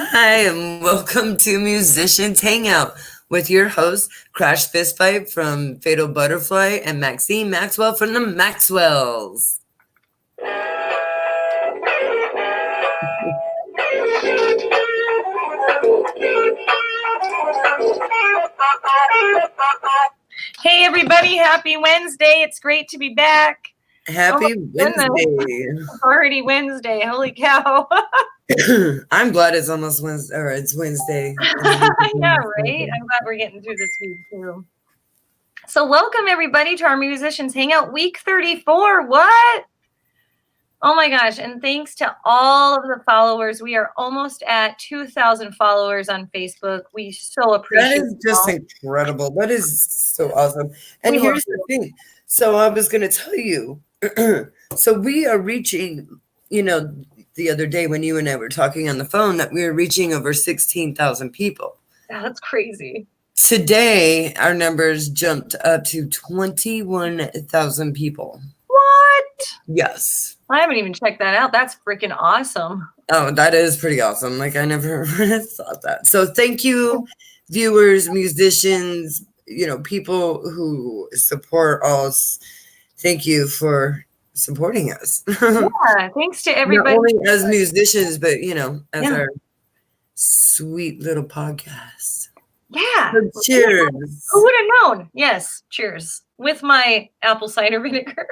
Hi, and welcome to Musicians Hangout with your host, Crash Fistpipe from Fatal Butterfly and Maxine Maxwell from the Maxwells. Hey everybody, happy Wednesday. It's great to be back. Happy Wednesday. It's already Wednesday. Holy cow. I'm glad it's almost Wednesday, or it's Wednesday. Yeah, right? I'm glad we're getting through this week too. So welcome everybody to our Musicians Hangout week 34. What? Oh my gosh. And thanks to all of the followers. We are almost at 2,000 followers on Facebook. We so appreciate that. Is just incredible. That is so awesome. And here's the thing. So I was going to tell you, so we are reaching, the other day when you and I were talking on the phone, that we were reaching over 16,000 people. Yeah, that's crazy. Today, our numbers jumped up to 21,000 people. What? Yes. I haven't even checked that out. That's freaking awesome. Oh, that is pretty awesome. Like, I never thought that. So thank you, viewers, musicians, people who support us. Thank you for supporting us. Yeah, thanks to everybody. Not only as musicians, but, as our sweet little podcast. Yeah. So cheers. Who would have known? Yes, cheers. With my apple cider vinegar.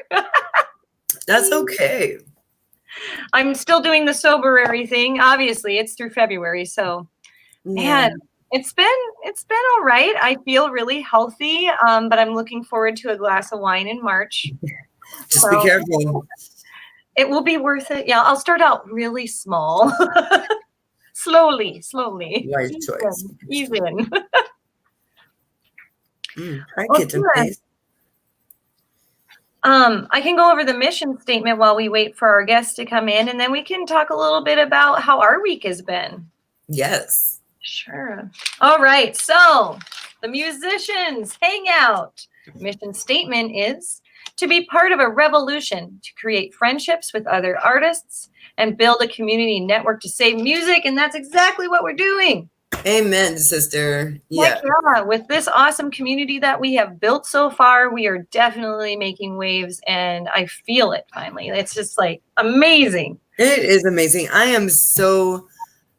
That's okay. I'm still doing the soberary thing. Obviously, it's through February, so man, it's been all right. I feel really healthy, but I'm looking forward to a glass of wine in March. Just be careful. It will be worth it. Yeah, I'll start out really small. Slowly. Right choice. Ease in. Hi, kitchen face. I can go over the mission statement while we wait for our guests to come in, and then we can talk a little bit about how our week has been. Yes. Sure. All right. So the Musicians Hangout mission statement is to be part of a revolution, to create friendships with other artists, and build a community network to save music. And that's exactly what we're doing. Amen, sister. Yeah. With this awesome community that we have built so far, we are definitely making waves, and I feel it finally. It's just like amazing. It is amazing. I am so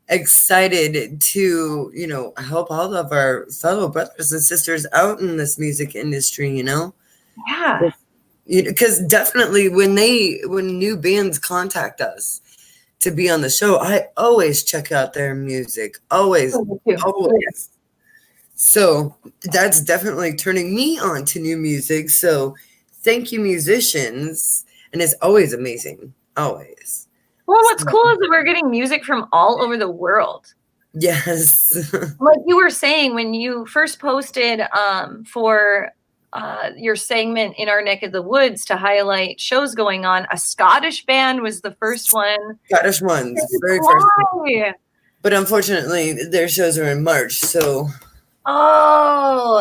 excited to, help all of our fellow brothers and sisters out in this music industry, Yeah. Because definitely when new bands contact us to be on the show, I always check out their music. Always. So that's definitely turning me on to new music. So thank you, musicians. And it's always amazing. Always. Well, what's cool is that we're getting music from all over the world. Yes. Like you were saying, when you first posted for your segment in our neck of the woods to highlight shows going on, a Scottish band was the first one. Scottish ones, very first one. But unfortunately, their shows are in March, so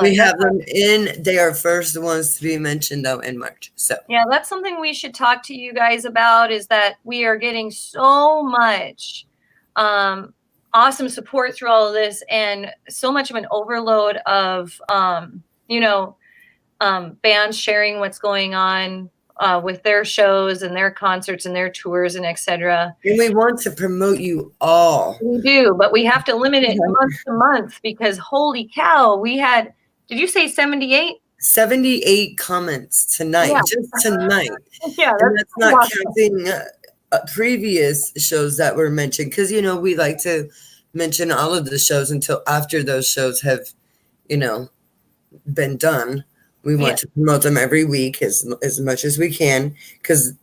we have them in. They are first ones to be mentioned though in March. So yeah, that's something we should talk to you guys about, is that we are getting so much awesome support through all of this, and so much of an overload of bands sharing what's going on with their shows and their concerts and their tours and etc. And we want to promote you all. We do, but we have to limit it month to month, because holy cow, we had, did you say 78? 78 comments tonight, just tonight. Yeah, and that's not counting previous shows that were mentioned, because we like to mention all of the shows until after those shows have been done. We want to promote them every week as much as we can, because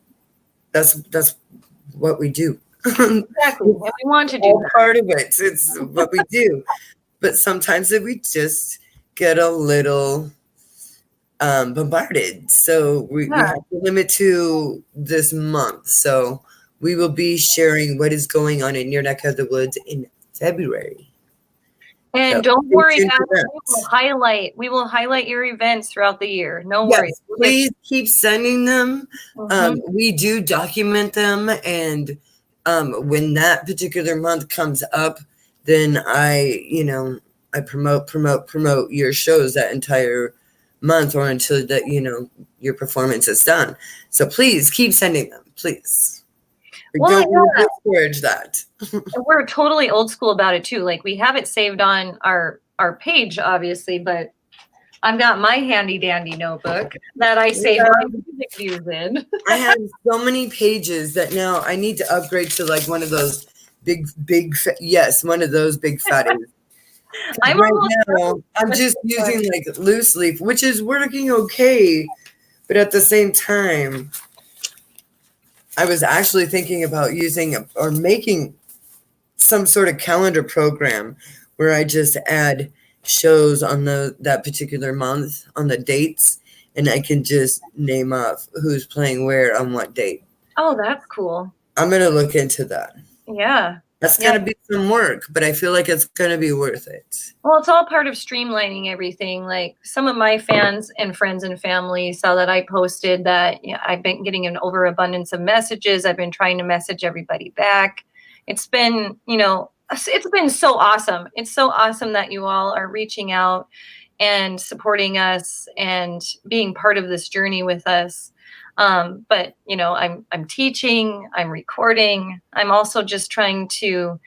that's what we do. Exactly. And we want to do that. Part of it. It's what we do. But sometimes we just get a little bombarded. So we have to limit to this month. So we will be sharing what is going on in your neck of the woods in February. And don't worry, guys, we will highlight your events throughout the year. No worries. Please keep sending them. We do document them, and when that particular month comes up, then I promote your shows that entire month or until that, your performance is done. So please keep sending them, please. Don't discourage that. We're totally old school about it too. Like, we have it saved on our page, obviously, but I've got my handy dandy notebook that I save my music views in. I have so many pages that now I need to upgrade to like one of those big one of those big fatties. I'm just using like loose leaf, which is working okay, but at the same time, I was actually thinking about using or making some sort of calendar program where I just add shows on that particular month on the dates, and I can just name off who's playing where on what date. Oh, that's cool. I'm gonna look into that. Yeah. That's gonna be some work, but I feel like it's gonna be worth it. Well, it's all part of streamlining everything. Like, some of my fans and friends and family saw that I posted that I've been getting an overabundance of messages. I've been trying to message everybody back. It's been, it's been so awesome. It's so awesome that you all are reaching out and supporting us and being part of this journey with us. But I'm teaching, I'm recording. I'm also just trying to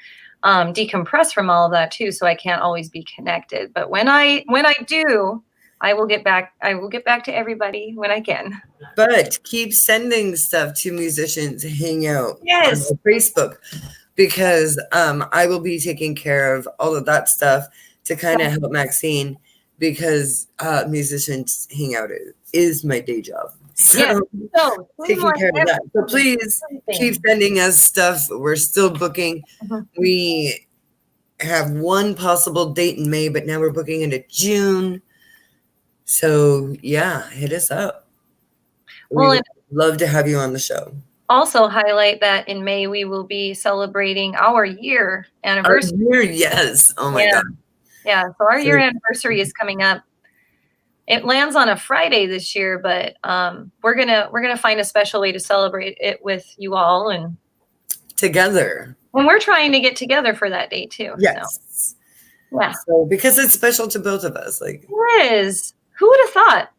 decompress from all of that too, so I can't always be connected. But when I do, I will get back to everybody when I can. But keep sending stuff to Musicians Hangout on Facebook, because I will be taking care of all of that stuff to kind of help Maxine, because Musicians Hangout is my day job. So, taking care of that. So please keep sending us stuff. We're still booking. We have one possible date in May, but now we're booking into June. So yeah, hit us up. Well, we'd love to have you on the show. Also highlight that in May we will be celebrating our year anniversary. Our year, yes. Oh my God. Yeah. So our year anniversary is coming up. It lands on a Friday this year, but we're gonna find a special way to celebrate it with you all and together. And we're trying to get together for that day too. Yes. So, yeah. So because it's special to both of us. Like, it is. Who would have thought?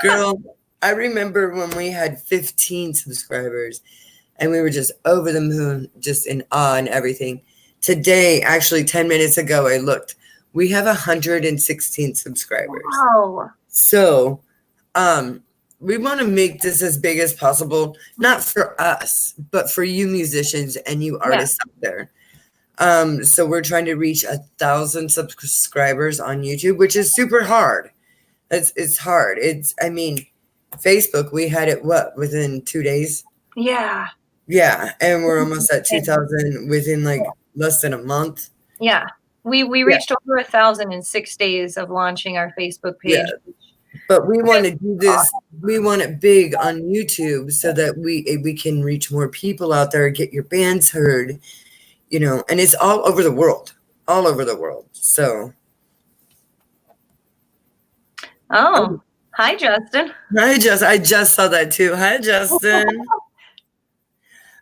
Girl, I remember when we had 15 subscribers and we were just over the moon, just in awe and everything. Today, actually 10 minutes ago, I looked. We have 116 subscribers. Wow. So, we want to make this as big as possible, not for us, but for you musicians and you artists out there. So we're trying to reach 1,000 subscribers on YouTube, which is super hard. It's hard. Facebook, we had it within 2 days? Yeah. Yeah, and we're almost at 2,000 within like less than a month. Yeah. We reached over 1,000 in 6 days of launching our Facebook page. Yeah. But we want to do this. We want it big on YouTube so that we can reach more people out there, get your bands heard, and it's all over the world, So. Oh, hi, Justin. Hi, Justin. I just saw that too. Hi, Justin.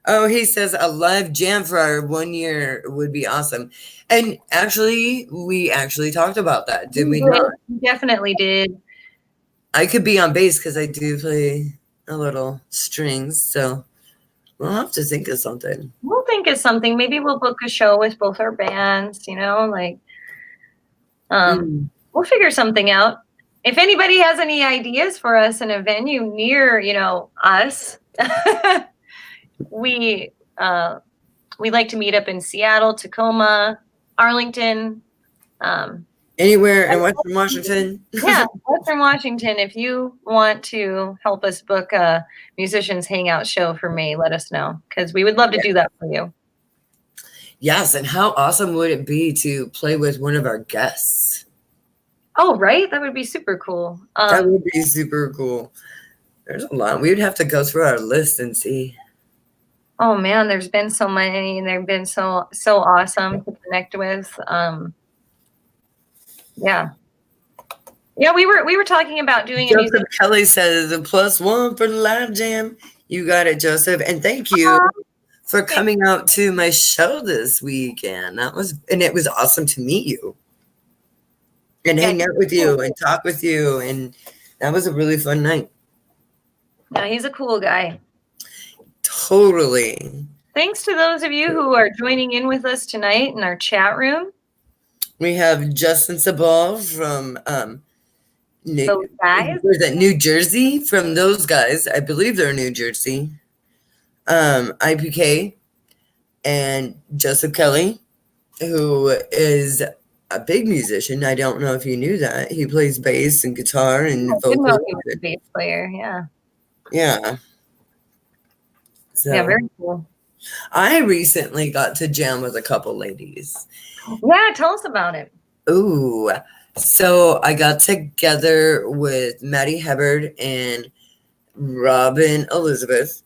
Oh, he says a live jam for our 1 year would be awesome. And actually, we talked about that, did we not? We definitely did. I could be on bass because I do play a little strings, so we'll have to think of something. We'll think of something. Maybe we'll book a show with both our bands, we'll figure something out. If anybody has any ideas for us in a venue near, us, we like to meet up in Seattle, Tacoma, Arlington, anywhere in Western Washington. Yeah, Western Washington. If you want to help us book a Musicians Hangout show for May, let us know, because we would love to do that for you. Yes, and how awesome would it be to play with one of our guests? Oh, right? That would be super cool. That would be super cool. There's a lot. We would have to go through our list and see. Oh, man, there's been so many, and they've been so awesome to connect with. Yeah, we were talking about doing Joseph Kelly says a +1 for the live jam. You got it, Joseph, and thank you for coming out to my show this weekend. It was awesome to meet you and hang out with you and talk with you. And that was a really fun night. Yeah, he's a cool guy. Totally. Thanks to those of you who are joining in with us tonight in our chat room. We have Justin Sabal from those guys. Was it New Jersey? From those guys, I believe they're New Jersey. IPK and Joseph Kelly, who is a big musician. I don't know if you knew that. He plays bass and guitar and vocals. I didn't know he was a bass player. Yeah. Yeah. So, yeah, very cool. I recently got to jam with a couple ladies. Yeah, tell us about it. Ooh. So I got together with Maddie Hubbard and Robin Elizabeth,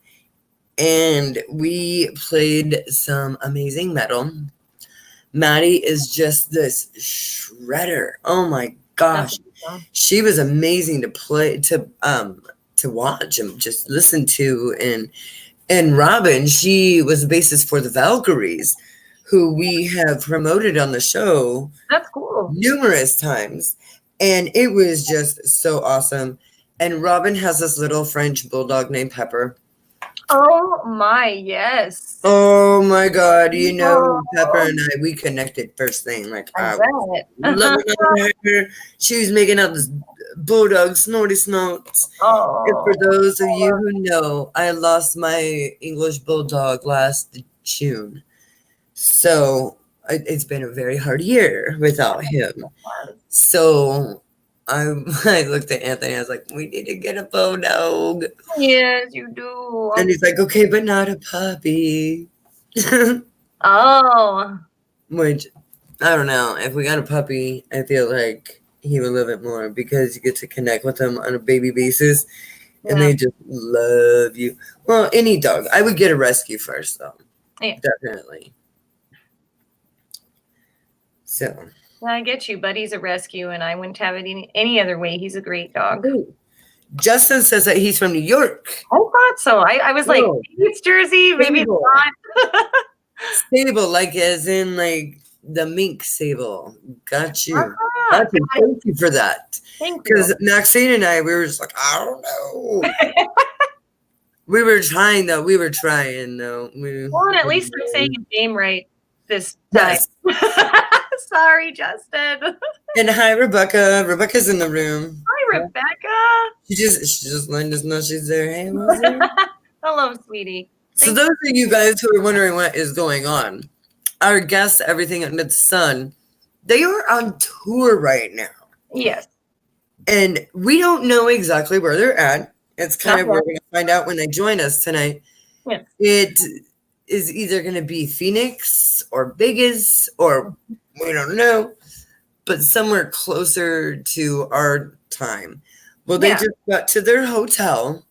and we played some amazing metal. Maddie is just this shredder. Oh my gosh. She was amazing to play, to watch and just listen to. And Robin, she was the bassist for the Valkyries, who we have promoted on the show. That's cool. Numerous times. And it was just so awesome. And Robin has this little French bulldog named Pepper. Oh my, yes. Oh my God. You know, Pepper and I, we connected first thing. Like, I love her. She was making out this bulldog snorty snorts. Oh. And for those of you who know, I lost my English bulldog last June. So it's been a very hard year without him. So I looked at Anthony. I was like, we need to get a bulldog. Yes, you do. And he's like, okay, but not a puppy. Oh. Which, I don't know. If we got a puppy, I feel like he would love it more because you get to connect with them on a baby basis. And they just love you. Well, any dog. I would get a rescue first, though. Yeah. Definitely. So. I get you. Buddy's a rescue, and I wouldn't have it any other way. He's a great dog. Justin says that he's from New York. I thought so. I was like, maybe it's Jersey, maybe it's not. Sable, like as in like the mink sable. Got you. Thank you for that. Thank you. Because Maxine and I, we were just like, I don't know. We were trying though. Well, and at least I'm saying his name right this time. Yes. Sorry, Justin. And hi, Rebecca. Rebecca's in the room. Hi, Rebecca. She just letting us know she's there. Hey, hello, sweetie. So those of you guys who are wondering what is going on, our guests, Everything Under the Sun, they are on tour right now. Yes. And we don't know exactly where they're at. It's kind of we're going to find out when they join us tonight. Yes. It is either going to be Phoenix or Vegas or we don't know, but somewhere closer to our time. Well, they just got to their hotel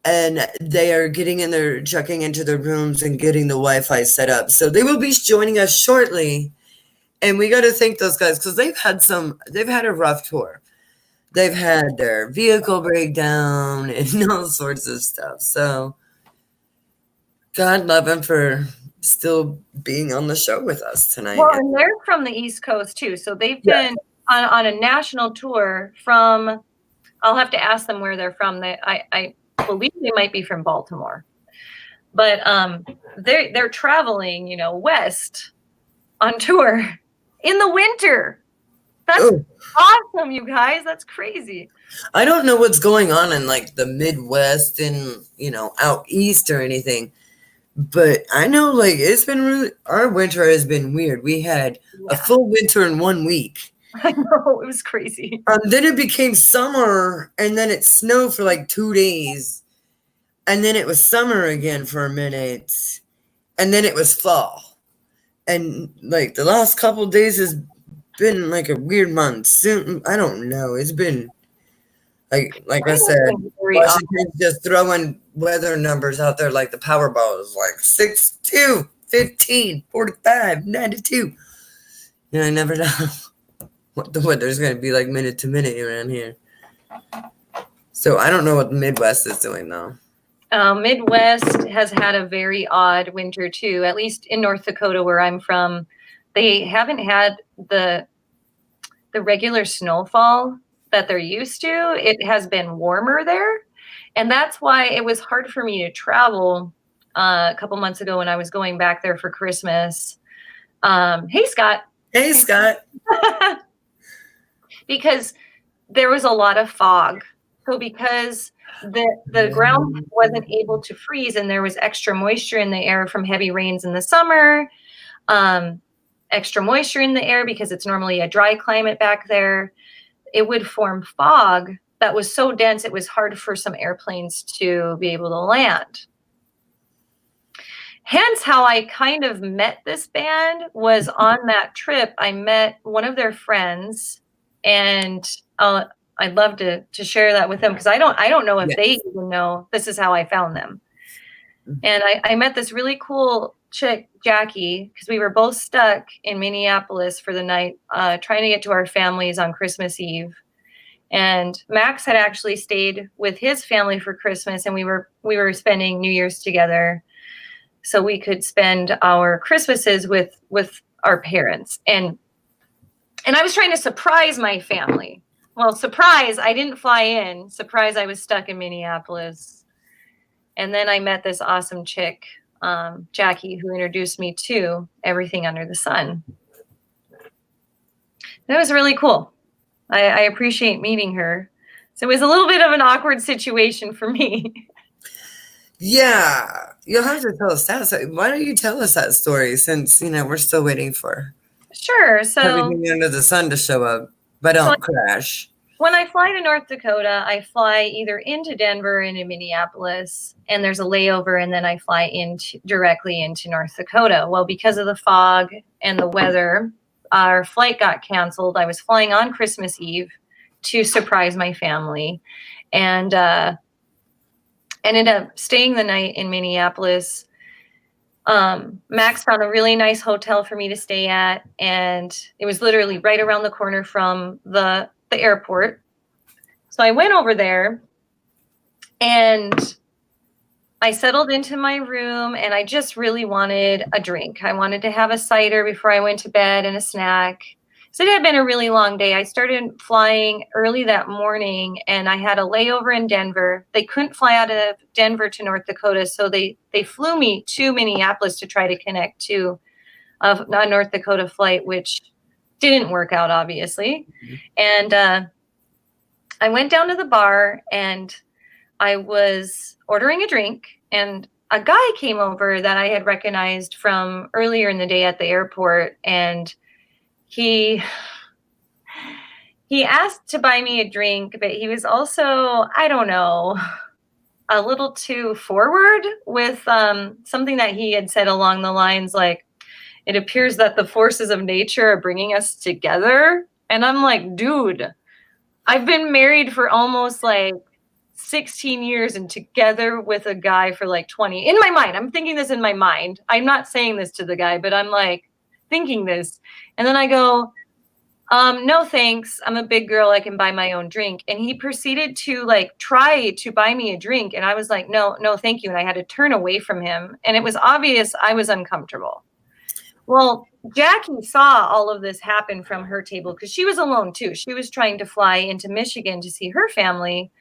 and they are getting in there, checking into their rooms and getting the Wi-Fi set up. So they will be joining us shortly. And we got to thank those guys because they've had a rough tour. They've had their vehicle breakdown and all sorts of stuff. So God love them for still being on the show with us tonight. Well, and they're from the East Coast too. So they've been on a national tour from, I'll have to ask them where they're from. I believe they might be from Baltimore. But they're traveling, west on tour in the winter. That's awesome, you guys. That's crazy. I don't know what's going on in like the Midwest and, out east or anything. But I know it's been our winter has been weird. We had a full winter in 1 week. I know, it was crazy. Then it became summer and then it snowed for like 2 days. And then it was summer again for a minute. And then it was fall. And like the last couple of days has been like a weird monsoon. I don't know. It's been like I said, Washington's just throwing weather numbers out there like the Powerball is like 6-2, 15, 45, 92. I never know what the weather's going to be like minute to minute around here. So I don't know what the Midwest is doing though. Midwest has had a very odd winter too, at least in North Dakota where I'm from. They haven't had the regular snowfall that they're used to. It has been warmer there. And that's why it was hard for me to travel a couple months ago when I was going back there for Christmas. Hey, Scott. Hey, Scott. Because there was a lot of fog. So because the ground wasn't able to freeze and there was extra moisture in the air from heavy rains in the summer, extra moisture in the air because it's normally a dry climate back there, it would form fog that was so dense it was hard for some airplanes to be able to land. Hence how I kind of met this band was on that trip. I met one of their friends, and I'd love to share that with them because I don't know if they even know this is how I found them. And I met this really cool chick, Jackie, because we were both stuck in Minneapolis for the night, trying to get to our families on Christmas Eve. And Max had actually stayed with his family for Christmas, and we were spending New Year's together, so we could spend our Christmases with our parents. And I was trying to surprise my family. Well, surprise, I didn't fly in. Surprise, I was stuck in Minneapolis. And then I met this awesome chick, Jackie, who introduced me to everything under the sun. That was really cool. I appreciate meeting her. So it was a little bit of an awkward situation for me. Yeah, you'll have to tell us that. So why don't you tell us that story since, we're still waiting for everything under the sun to show up, but don't crash. When I fly to North Dakota, I fly either into Denver or into Minneapolis, and there's a layover, and then I fly directly into North Dakota. Well, because of the fog and the weather, our flight got canceled. I was flying on Christmas Eve to surprise my family, and ended up staying the night in Minneapolis. Max found a really nice hotel for me to stay at, and it was literally right around the corner from the airport. So I went over there and I settled into my room, and I just really wanted a drink. I wanted to have a cider before I went to bed and a snack. So it had been a really long day. I started flying early that morning, and I had a layover in Denver. They couldn't fly out of Denver to North Dakota, so they flew me to Minneapolis to try to connect to a North Dakota flight, which didn't work out, obviously. And I went down to the bar, and I was ordering a drink, and a guy came over that I had recognized from earlier in the day at the airport, and he asked to buy me a drink, but he was also, I don't know, a little too forward with something that he had said along the lines like, it appears that the forces of nature are bringing us together. And I'm like, dude, I've been married for almost 16 years and together with a guy for 20. In my mind, I'm thinking this in my mind. I'm not saying this to the guy, but I'm thinking this. And then I go, no, thanks. I'm a big girl. I can buy my own drink. And he proceeded to try to buy me a drink. And I was like, no, thank you. And I had to turn away from him. And it was obvious I was uncomfortable. Well, Jackie saw all of this happen from her table because she was alone too. She was trying to fly into Michigan to see her family.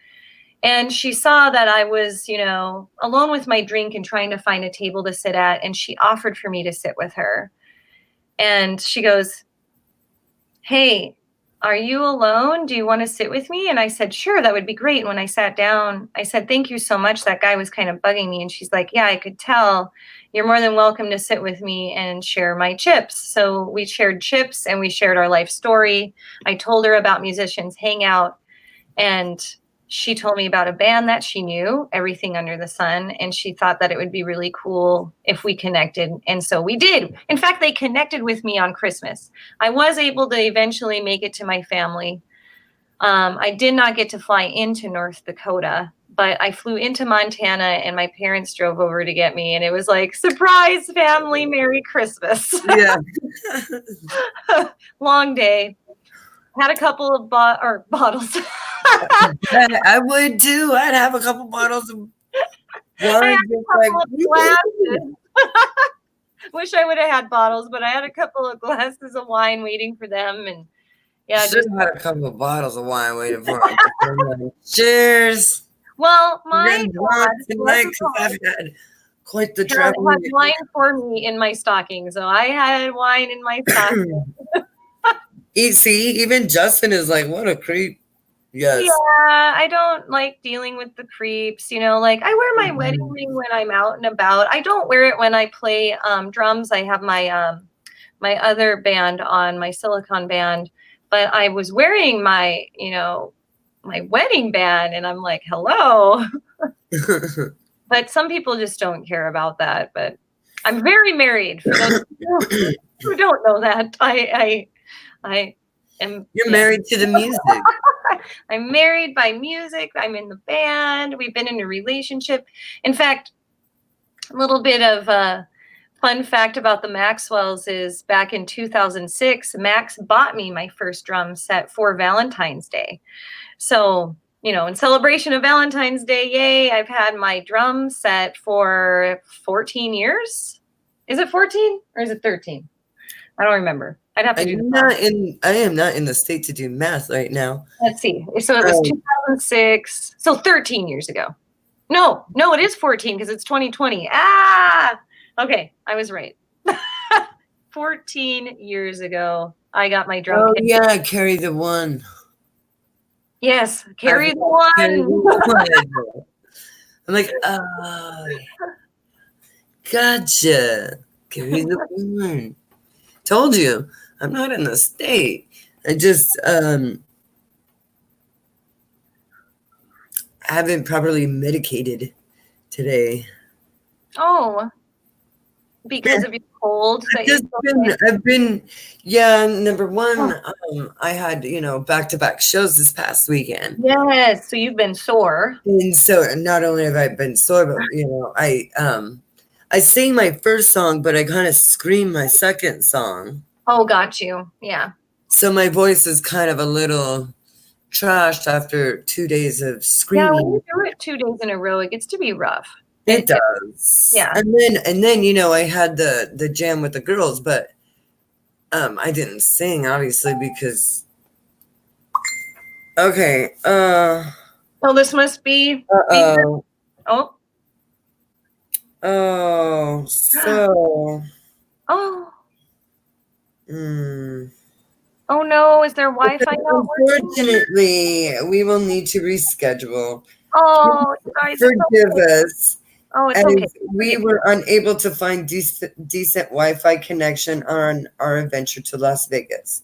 And she saw that I was, alone with my drink and trying to find a table to sit at. And she offered for me to sit with her. And she goes, hey, are you alone? Do you want to sit with me? And I said, sure, that would be great. And when I sat down, I said, thank you so much. That guy was kind of bugging me. And she's like, yeah, I could tell. You're more than welcome to sit with me and share my chips. So we shared chips and we shared our life story. I told her about Musicians Hangout, and she told me about a band that she knew, Everything Under the Sun, and she thought that it would be really cool if we connected. And so we did. In fact, they connected with me on Christmas. I was able to eventually make it to my family. I did not get to fly into North Dakota, but I flew into Montana, and my parents drove over to get me. And it was like, surprise family, Merry Christmas. Yeah. Long day. Had a couple of bottles. I would too. I'd have a couple bottles of Why just like glasses. Wish I would have had bottles, but I had a couple of glasses of wine waiting for them, and yeah, should have had a couple of bottles of wine waiting for them. Cheers. Well, my tonight because I've had quite the travel. Had wine for me in my stocking, so I had wine in my stocking. See, even Justin is like, what a creep. Yes. Yeah, I don't like dealing with the creeps, like I wear my wedding ring when I'm out and about. I don't wear it when I play drums. I have my my other band on, my silicone band, but I was wearing my, my wedding band, and I'm like, hello. But some people just don't care about that. But I'm very married. For those who don't know that, I am. You're married to the music. I'm married by music. I'm in the band. We've been in a relationship. In fact, a little bit of a fun fact about the Maxwells is back in 2006, Max bought me my first drum set for Valentine's Day. So, in celebration of Valentine's Day, yay, I've had my drum set for 14 years. Is it 14 or is it 13? I don't remember. I'd have to do I am not in the state to do math right now. Let's see. So it was 2006. So 13 years ago. No, it is 14 because it's 2020. Okay. I was right. 14 years ago, I got my drum kit. Yeah, carry the one. Yes, carry the one. I'm like, gotcha. Carry the one. Told you, I'm not in the state. I just haven't properly medicated today. Oh, because of your cold. I've been, number one, I had, back-to-back shows this past weekend. Yes, so you've been sore. And so not only have I been sore, but, I sang my first song, but I kind of screamed my second song. Oh, got you. Yeah. So my voice is kind of a little trashed after 2 days of screaming. Yeah, when you do it 2 days in a row, it gets to be rough. It does. Yeah. And then I had the jam with the girls, but I didn't sing obviously because okay. Oh, this must be Oh. Oh, so Oh. Oh no, is there Wi-Fi not working? Unfortunately, we will need to reschedule. Oh, guys, forgive us. Oh, it's okay. We were unable to find decent Wi-Fi connection on our adventure to Las Vegas.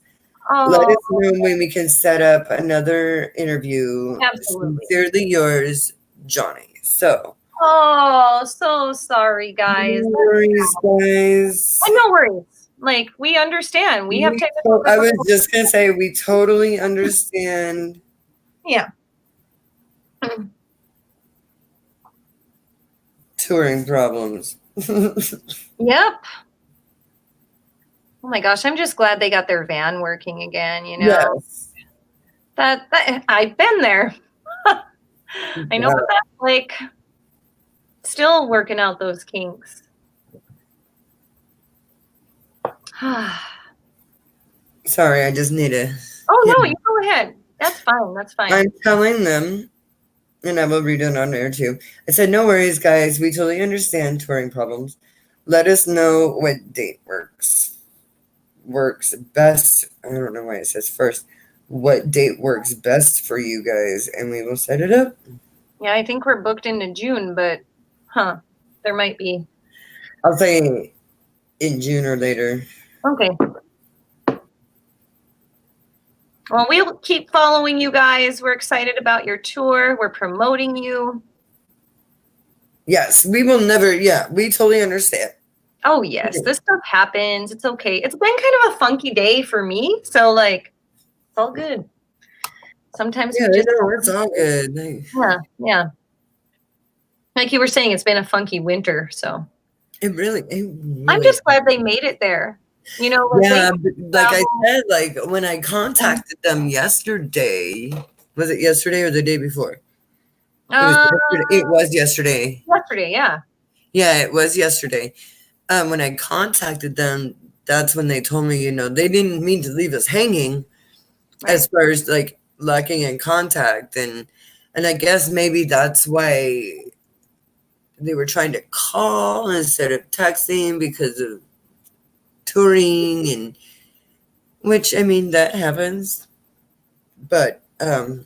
Oh. Let us know when we can set up another interview. Absolutely. Sincerely yours, Johnny. So. Oh, so sorry, guys. No worries, guys. No worries. Like, we understand. We have technical. I was just gonna say we totally understand. Yeah. Touring problems. Yep. Oh my gosh, I'm just glad they got their van working again, Yes. That I've been there. I know what that's like. Still working out those kinks. Sorry, I just need to. Oh no, you go ahead. That's fine. That's fine. I'm telling them, and I will read it on air too. I said, no worries, guys. We totally understand touring problems. Let us know what date works best. I don't know why it says first. What date works best for you guys, and we will set it up. Yeah, I think we're booked into June, but there might be. I'll say in June or later. Okay. Well, we'll keep following you guys. We're excited about your tour. We're promoting you. Yes, we will never. Yeah, we totally understand. Oh, yes. This stuff happens. It's okay. It's been kind of a funky day for me. So, like, it's all good. Sometimes it's all good. Yeah. Like you were saying, it's been a funky winter. So it really I'm just glad they made it there. Like I said, like when I contacted them yesterday, was it yesterday or the day before? It was yesterday. Yesterday, yeah. Yeah, it was yesterday. When I contacted them, that's when they told me, they didn't mean to leave us hanging as far as like lacking in contact. And I guess maybe that's why they were trying to call instead of texting because of touring, and which, I mean, that happens. But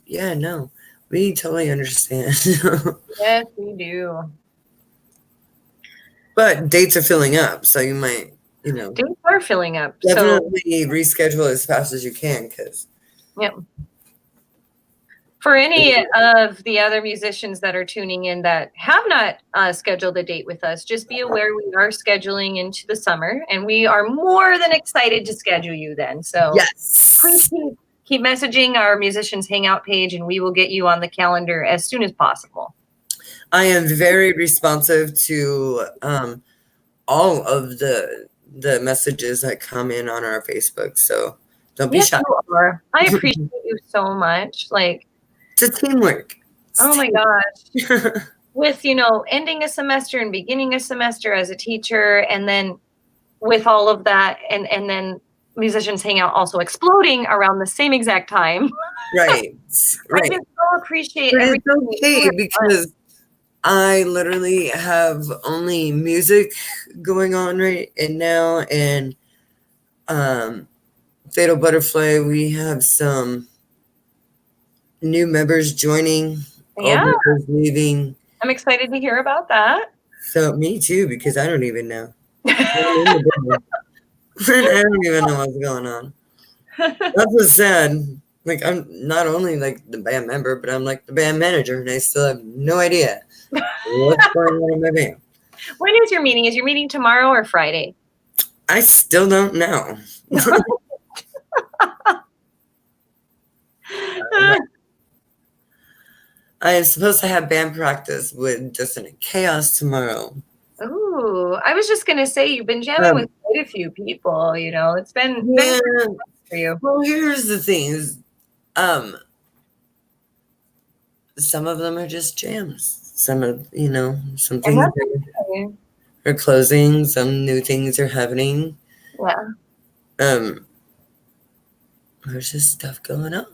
yeah, no, we totally understand. Yes, we do. But dates are filling up, so you might, dates are filling up. Definitely reschedule as fast as you can, because. Yep. For any of the other musicians that are tuning in that have not scheduled a date with us, just be aware we are scheduling into the summer, and we are more than excited to schedule you then. So yes, please keep messaging our Musicians Hangout page, and we will get you on the calendar as soon as possible. I am very responsive to all of the messages that come in on our Facebook, so don't be shy. You are. I appreciate you so much. Like, it's a teamwork. Oh my gosh. With, ending a semester and beginning a semester as a teacher, and then with all of that, and then Musicians Hangout also exploding around the same exact time. Right. I just so appreciate everything. It's okay, because I literally have only music going on right now, and Fatal Butterfly, we have some new members joining. Yeah. All members leaving. I'm excited to hear about that. So me too, because I don't even know. I don't even know what's going on. That's what's sad. Like, I'm not only like the band member, but I'm like the band manager, and I still have no idea what's going on in my band. When is your meeting? Is your meeting tomorrow or Friday? I still don't know. I am supposed to have band practice with Justin and Chaos tomorrow. Ooh, I was just gonna say, you've been jamming with quite a few people. It's been for you. Well, here's the thing: some of them are just jams. Some of some things are closing. Some new things are happening. Yeah. There's just stuff going on.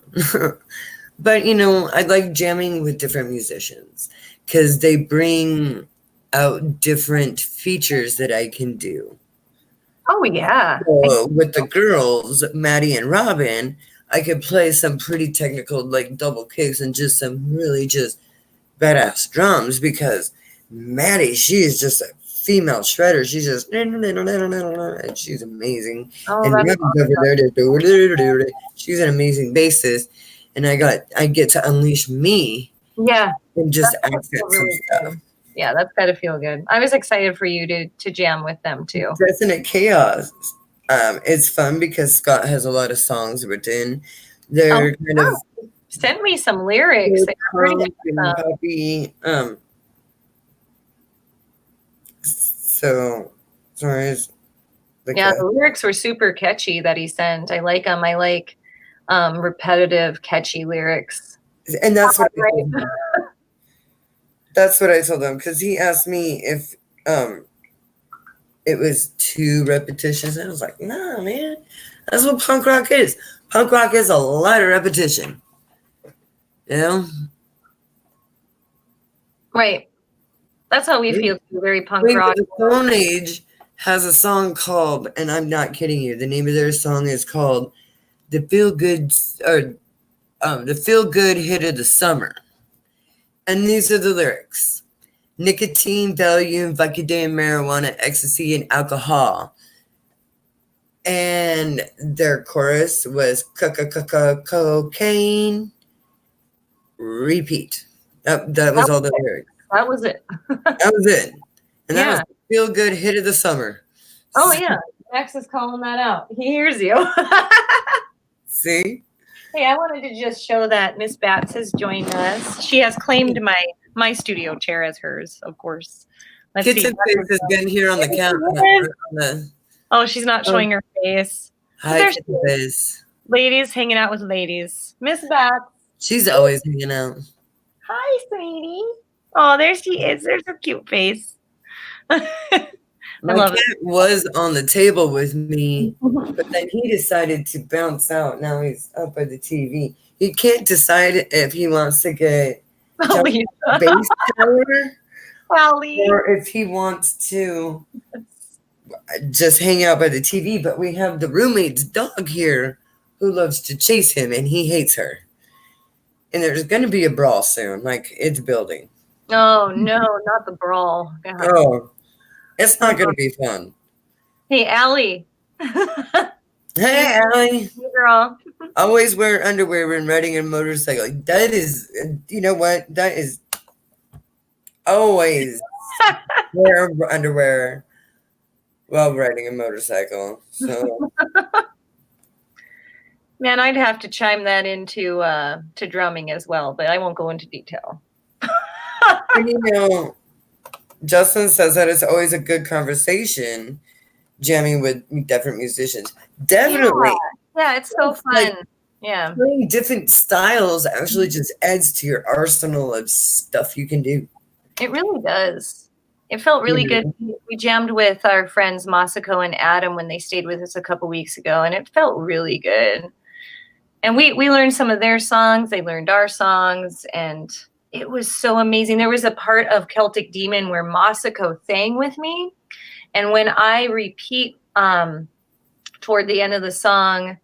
But, I like jamming with different musicians because they bring out different features that I can do. Oh, yeah. So with the girls, Maddie and Robin, I could play some pretty technical, like double kicks and just some really just badass drums, because Maddie, she is just a female shredder. She's just, and she's amazing. Oh, and Robin's over there, she's an amazing bassist. And I get to unleash me. Yeah. And just accent some stuff. Yeah, that's gotta feel good. I was excited for you to jam with them too. Definite Chaos. It's fun because Scott has a lot of songs written. They're kind of sent me some lyrics. Puppy. So sorry. The lyrics were super catchy that he sent. I like them. I like repetitive, catchy lyrics. And that's what I told him, because he asked me if it was too repetitious. I was like, nah, man. That's what punk rock is. Punk rock is a lot of repetition. Right. That's how we feel. Very punk rock. The Stone Age has a song called, and I'm not kidding you, the name of their song is called the feel good hit of the summer. And these are the lyrics: nicotine, Valium, Vicodin, marijuana, ecstasy, and alcohol. And their chorus was cocaine, repeat. That was all the lyrics. That was it. That was it. And that was the feel good hit of the summer. Oh yeah. Max is calling that out. He hears you. See? Hey, I wanted to just show that Miss Batts has joined us. She has claimed my studio chair as hers, of course. Kitchen Face has been here on the counter. Oh, she's not showing her face. Hi, Kitchen Face. Ladies hanging out with ladies. Miss Batts. She's always hanging out. Hi, sweetie. Oh, there she is. There's a cute face. My cat was on the table with me, but then he decided to bounce out. Now he's up by the TV. He can't decide if he wants to get base tower or if he wants to just hang out by the TV. But we have the roommate's dog here who loves to chase him, and he hates her. And there's going to be a brawl soon. Like, it's building. Oh, no, not the brawl. God. Oh, it's not going to be fun. Hey, Allie. Hey, Allie. Hey, girl. Always wear underwear when riding a motorcycle. That is, you know what? That is always wear underwear while riding a motorcycle. So, man, I'd have to chime that into to drumming as well, but I won't go into detail. And, you know, Justin says that it's always a good conversation jamming with different musicians. Definitely. Yeah, it's so fun. Like, yeah. Playing different styles actually just adds to your arsenal of stuff you can do. It really does. It felt really good. We jammed with our friends Masako and Adam when they stayed with us a couple weeks ago, and it felt really good. And we learned some of their songs. They learned our songs, and it was so amazing. There was a part of Celtic Demon where Masako sang with me, and when I repeat toward the end of the song,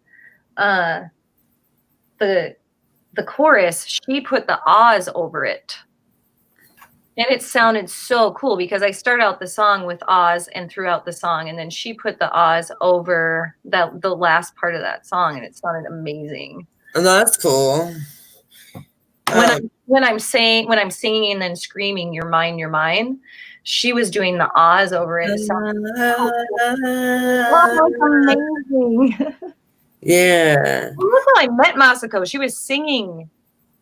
the chorus, she put the ahs over it. And it sounded so cool because I start out the song with ahs and throughout the song, and then she put the ahs over the last part of that song, and it sounded amazing. And that's cool. When I'm singing and then screaming, "You're mine, you're mine," she was doing the ahs over it. It sounded amazing. Yeah. Look how I met Masako. She was singing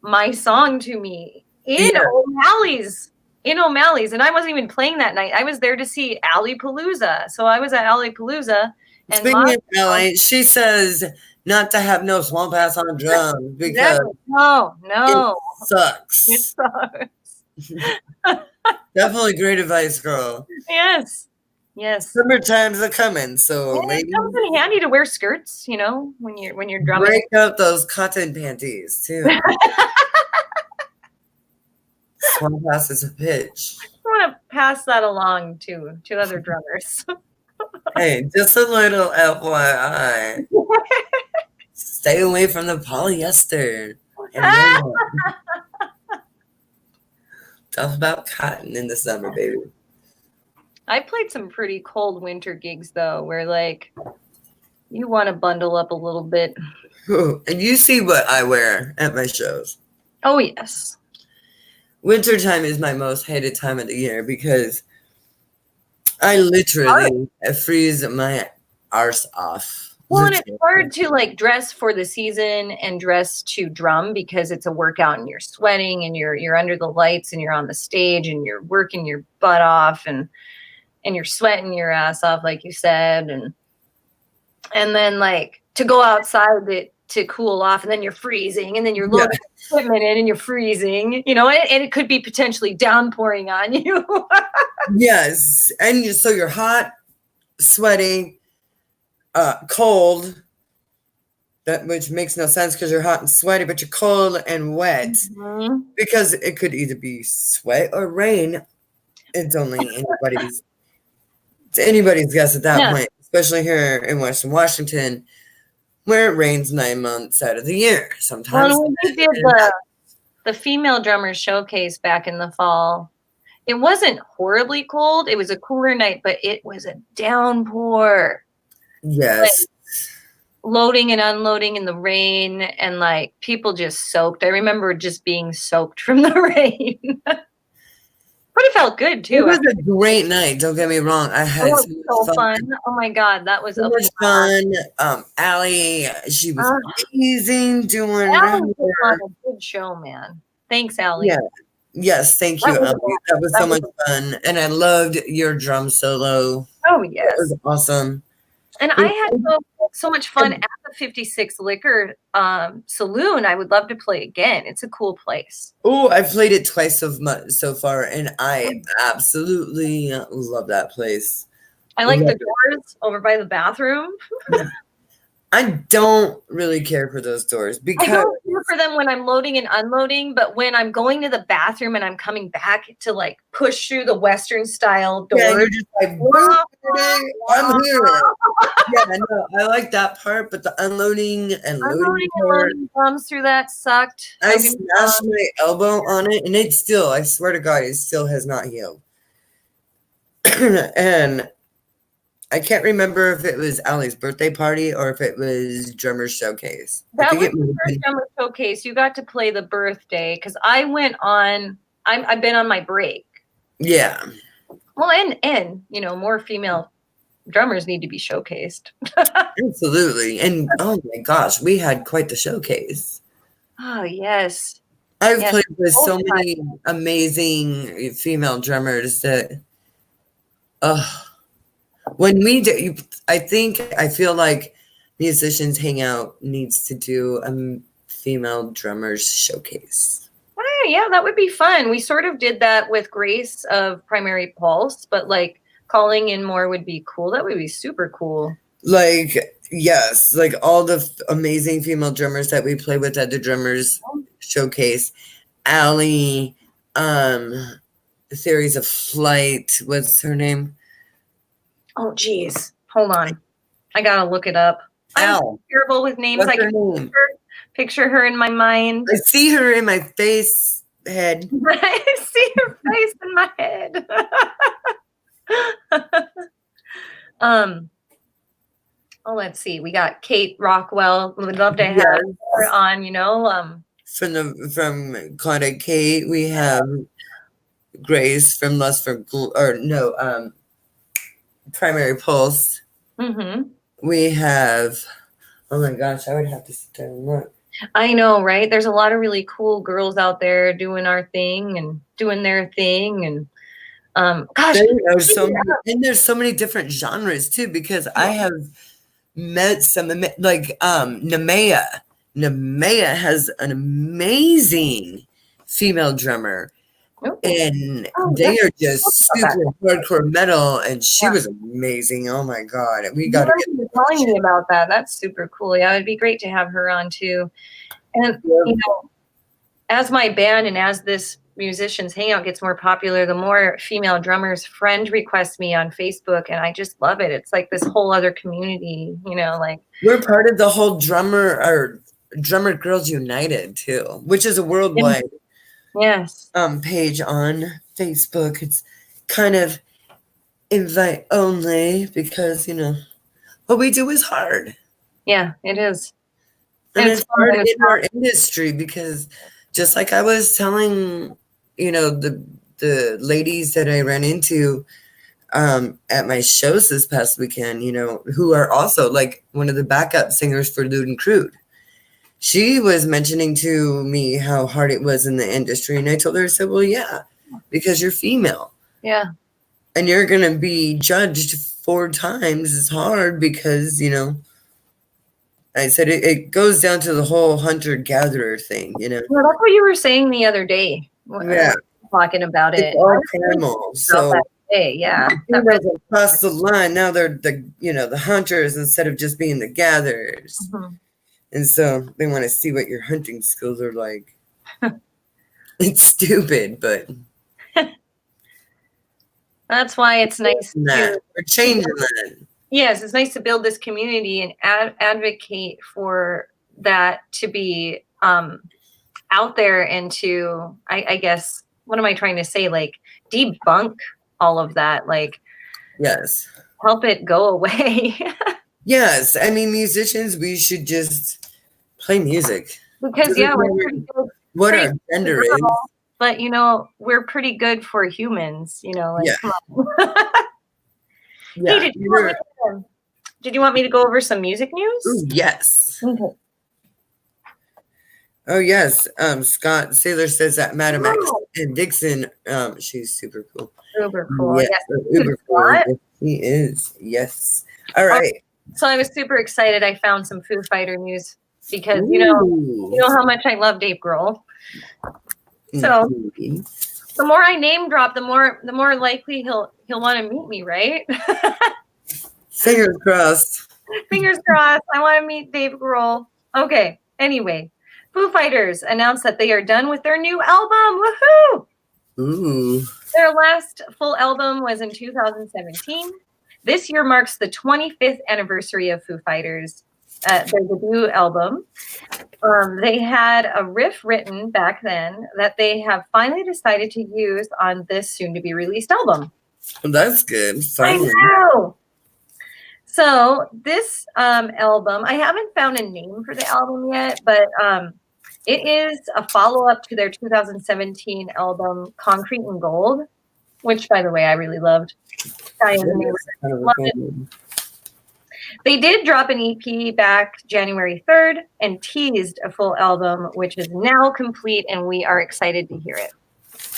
my song to me in O'Malley's. In O'Malley's, and I wasn't even playing that night. I was there to see Alley Palooza. So I was at Alley Palooza. And speaking of Alley, she says not to have no swamp ass on drums because no, it sucks. It sucks. Definitely great advice, girl. Yes. Summer times are coming, so it comes in handy to wear skirts, you know, when you're drumming. Break up those cotton panties too. Swamp ass is a bitch. I want to pass that along to other drummers. Hey, just a little FYI. Stay away from the polyester. Talk about cotton in the summer, baby. I played some pretty cold winter gigs though, where like you want to bundle up a little bit. And you see what I wear at my shows. Oh yes. Wintertime is my most hated time of the year because I literally freeze my arse off. Well, and it's hard to like dress for the season and dress to drum because it's a workout and you're sweating and you're under the lights and you're on the stage and you're working your butt off and you're sweating your ass off, like you said, and then like to go outside to cool off, and then you're freezing, and then you're loading equipment in, and you're freezing, you know, and it could be potentially downpouring on you. Yes, and so you're hot, sweating, cold. Which makes no sense because you're hot and sweaty, but you're cold and wet because it could either be sweat or rain. It's only anybody's guess at that point, especially here in Western Washington, where it rains 9 months out of the year. Sometimes. Well, when we did the female drummers showcase back in the fall, it wasn't horribly cold. It was a cooler night, but it was a downpour. Yes. Like, loading and unloading in the rain, and like people just soaked. I remember just being soaked from the rain. But it felt good too. It was a great night. Don't get me wrong. I had so fun. Oh my god, that was so much fun. Allie, she was amazing doing. Allie put on a good show, man. Thanks, Allie. Yeah. Yes, thank you, Allie. That was so much fun, and I loved your drum solo. Oh yes, it was awesome. And I had folks so much fun at the 56 Liquor Saloon. I would love to play again. It's a cool place. Oh, I've played it twice so far, and I absolutely love that place. I like the doors over by the bathroom. I don't really care for those doors because I don't care for them when I'm loading and unloading, but when I'm going to the bathroom and I'm coming back to like push through the Western style doors, yeah, you're just like, I'm here. Yeah, no, I like that part, but the unloading and loading comes through that sucked. I smashed my elbow on it, and it still, I swear to God, it still has not healed. And I can't remember if it was Allie's birthday party or if it was Drummer Showcase. That was the first Drummer Showcase. You got to play the birthday because I went on. I've been on my break. Yeah. Well, and you know, more female drummers need to be showcased. Absolutely, and oh my gosh, we had quite the showcase. Oh yes. I've played with so many amazing female drummers that. When we do, I feel like Musicians Hangout needs to do a female drummers showcase. Oh, yeah, that would be fun. We sort of did that with Grace of Primary Pulse, but like calling in more would be cool. That would be super cool. Like, yes, like all the amazing female drummers that we play with at the drummers showcase. Allie, Theories of Flight, what's her name? Oh, geez. Hold on. I got to look it up. I'm terrible with names. What's I can picture her in my mind. I see her in my head. I see her face in my head. Oh, let's see. We got Kate Rockwell. We'd love to have her on, you know. From Claudette Kate, we have Grace from Primary Pulse. Mm-hmm. We have, oh my gosh, I would have to sit there and look. I know, right? There's a lot of really cool girls out there doing our thing and doing their thing, and gosh, there's so many different genres too. Because I have met some like Nemea. Nemea has an amazing female drummer. And they are just super hardcore metal, and she was amazing. Oh my God, we got to get telling me about that. That's super cool. Yeah, it'd be great to have her on too. And you know, as my band and as this Musicians Hangout gets more popular, the more female drummers friend request me on Facebook, and I just love it. It's like this whole other community, you know, like we're part of the whole Drummer Girls United too, which is a worldwide page on Facebook. It's kind of invite only because, you know, what we do is hard. Yeah, it is. And it's hard in our industry because just like I was telling, you know, the ladies that I ran into at my shows this past weekend, you know, who are also like one of the backup singers for Lewd and Crude. She was mentioning to me how hard it was in the industry. And I told her, I said, well, yeah, because you're female. Yeah. And you're going to be judged 4 times as hard because, you know, I said it goes down to the whole hunter-gatherer thing, you know. Well, that's what you were saying the other day. Yeah. Talking about it. It's all primal. So, yeah. Across the line, now they're the hunters instead of just being the gatherers. Mm-hmm. And so they want to see what your hunting skills are like. It's stupid, but that's why it's nice. We're changing that. Yes, it's nice to build this community and advocate for that to be out there and to, I guess, what am I trying to say? Like debunk all of that. Like, yes, help it go away. Yes, I mean, musicians, we should just play music. Because, yeah, we're pretty good. What our gender is. But, you know, we're pretty good for humans, you know. Like, come on. Yeah, hey, did you want me to go over some music news? Ooh, yes. Okay. Oh, yes. Scott Saylor says that Madam X and Dixon, she's super cool. Super cool. Yes, uber cool. Yes, he is. Yes. All right. So I was super excited. I found some Foo Fighter news because you know how much I love Dave Grohl. So the more I name drop, the more likely he'll want to meet me, right? Fingers crossed. Fingers crossed. I want to meet Dave Grohl. Okay. Anyway, Foo Fighters announced that they are done with their new album. Woohoo! Ooh. Their last full album was in 2017. This year marks the 25th anniversary of Foo Fighters, their debut album. They had a riff written back then that they have finally decided to use on this soon-to-be-released album. Well, that's good. Finally. I know. So this album, I haven't found a name for the album yet, but it is a follow-up to their 2017 album, Concrete and Gold, which, by the way, I really loved. They did drop an EP back January 3rd and teased a full album, which is now complete, and we are excited to hear it.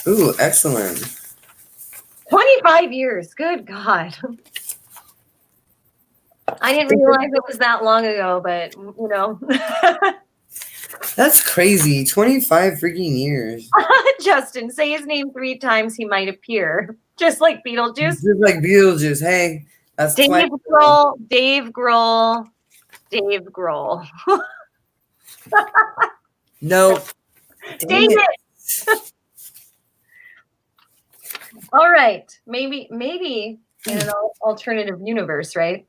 Ooh, excellent. 25 years. Good God. I didn't realize it was that long ago, but, you know. That's crazy. 25 freaking years. Justin, say his name 3 times, he might appear. Just like Beetlejuice. Just like Beetlejuice. Hey, that's Dave Grohl. Dave Grohl. Dave Grohl. No. Dang it. All right. Maybe in an alternative universe, right?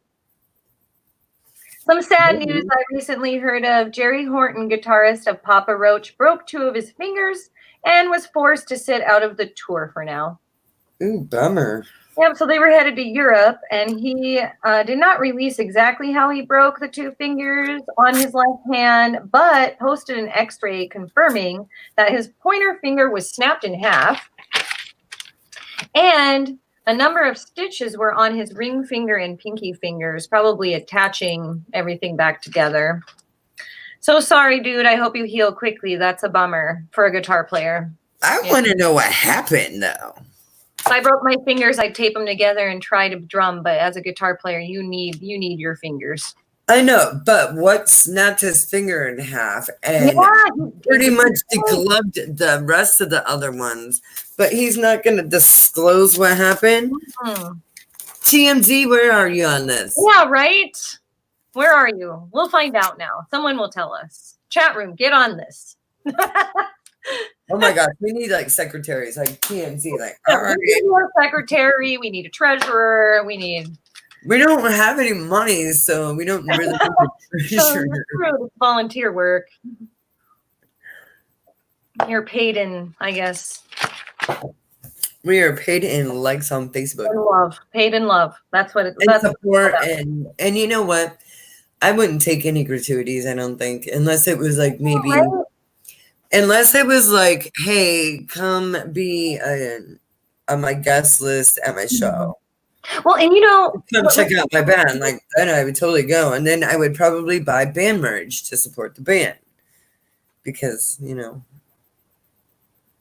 Some sad news I recently heard of. Jerry Horton, guitarist of Papa Roach, broke 2 of his fingers and was forced to sit out of the tour for now. Ooh, bummer. Yeah, so they were headed to Europe, and he did not release exactly how he broke the 2 fingers on his left hand, but posted an X-ray confirming that his pointer finger was snapped in half, and a number of stitches were on his ring finger and pinky fingers, probably attaching everything back together. So sorry, dude. I hope you heal quickly. That's a bummer for a guitar player. I want to know what happened, though. If I broke my fingers, I'd tape them together and try to drum. But as a guitar player, you need your fingers. I know, but what snapped his finger in half and pretty much degloved the rest of the other ones. But he's not going to disclose what happened. Mm-hmm. TMZ, where are you on this? Yeah, right? Where are you? We'll find out now. Someone will tell us. Chat room, get on this. Oh my gosh, we need like secretaries, like TMZ, like we need a secretary, we need a treasurer, we don't have any money, so we don't really need a treasurer. It's volunteer work. You're paid in, I guess. We are paid in likes on Facebook. And love. Paid in love. That's what it's and support and you know what? I wouldn't take any gratuities, I don't think, unless it was like maybe unless it was like, hey, come be on my guest list at my show. Well, and you know, come check out my band. Like then I would totally go, and then I would probably buy band merch to support the band because you know,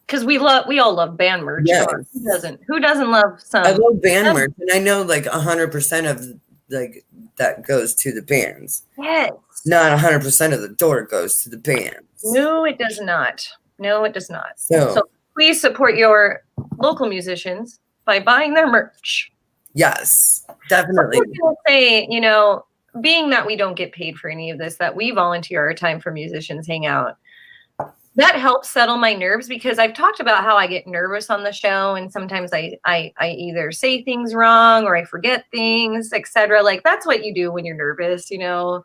because we all love band merch. Yes. Who doesn't love some? I love band merch, and I know like 100% of like that goes to the bands. Yes. Not 100% of the door goes to the bands. No, it does not. No, it does not. So please support your local musicians by buying their merch. Yes, definitely. I was going to say, you know, being that we don't get paid for any of this, that we volunteer our time for Musicians Hangout, that helps settle my nerves because I've talked about how I get nervous on the show, and sometimes I either say things wrong or I forget things, etc. Like that's what you do when you're nervous, you know.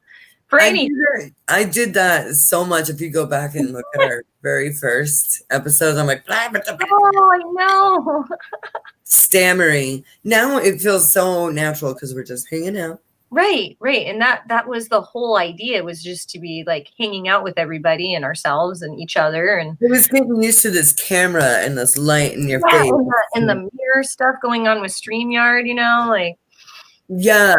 I did that so much. If you go back and look at our very first episodes, I'm like, oh, I know. Stammering. Now it feels so natural because we're just hanging out. Right. And that was the whole idea, was just to be like hanging out with everybody and ourselves and each other. And it was getting used to this camera and this light in your face. And the mirror stuff going on with StreamYard, you know, like. Yeah,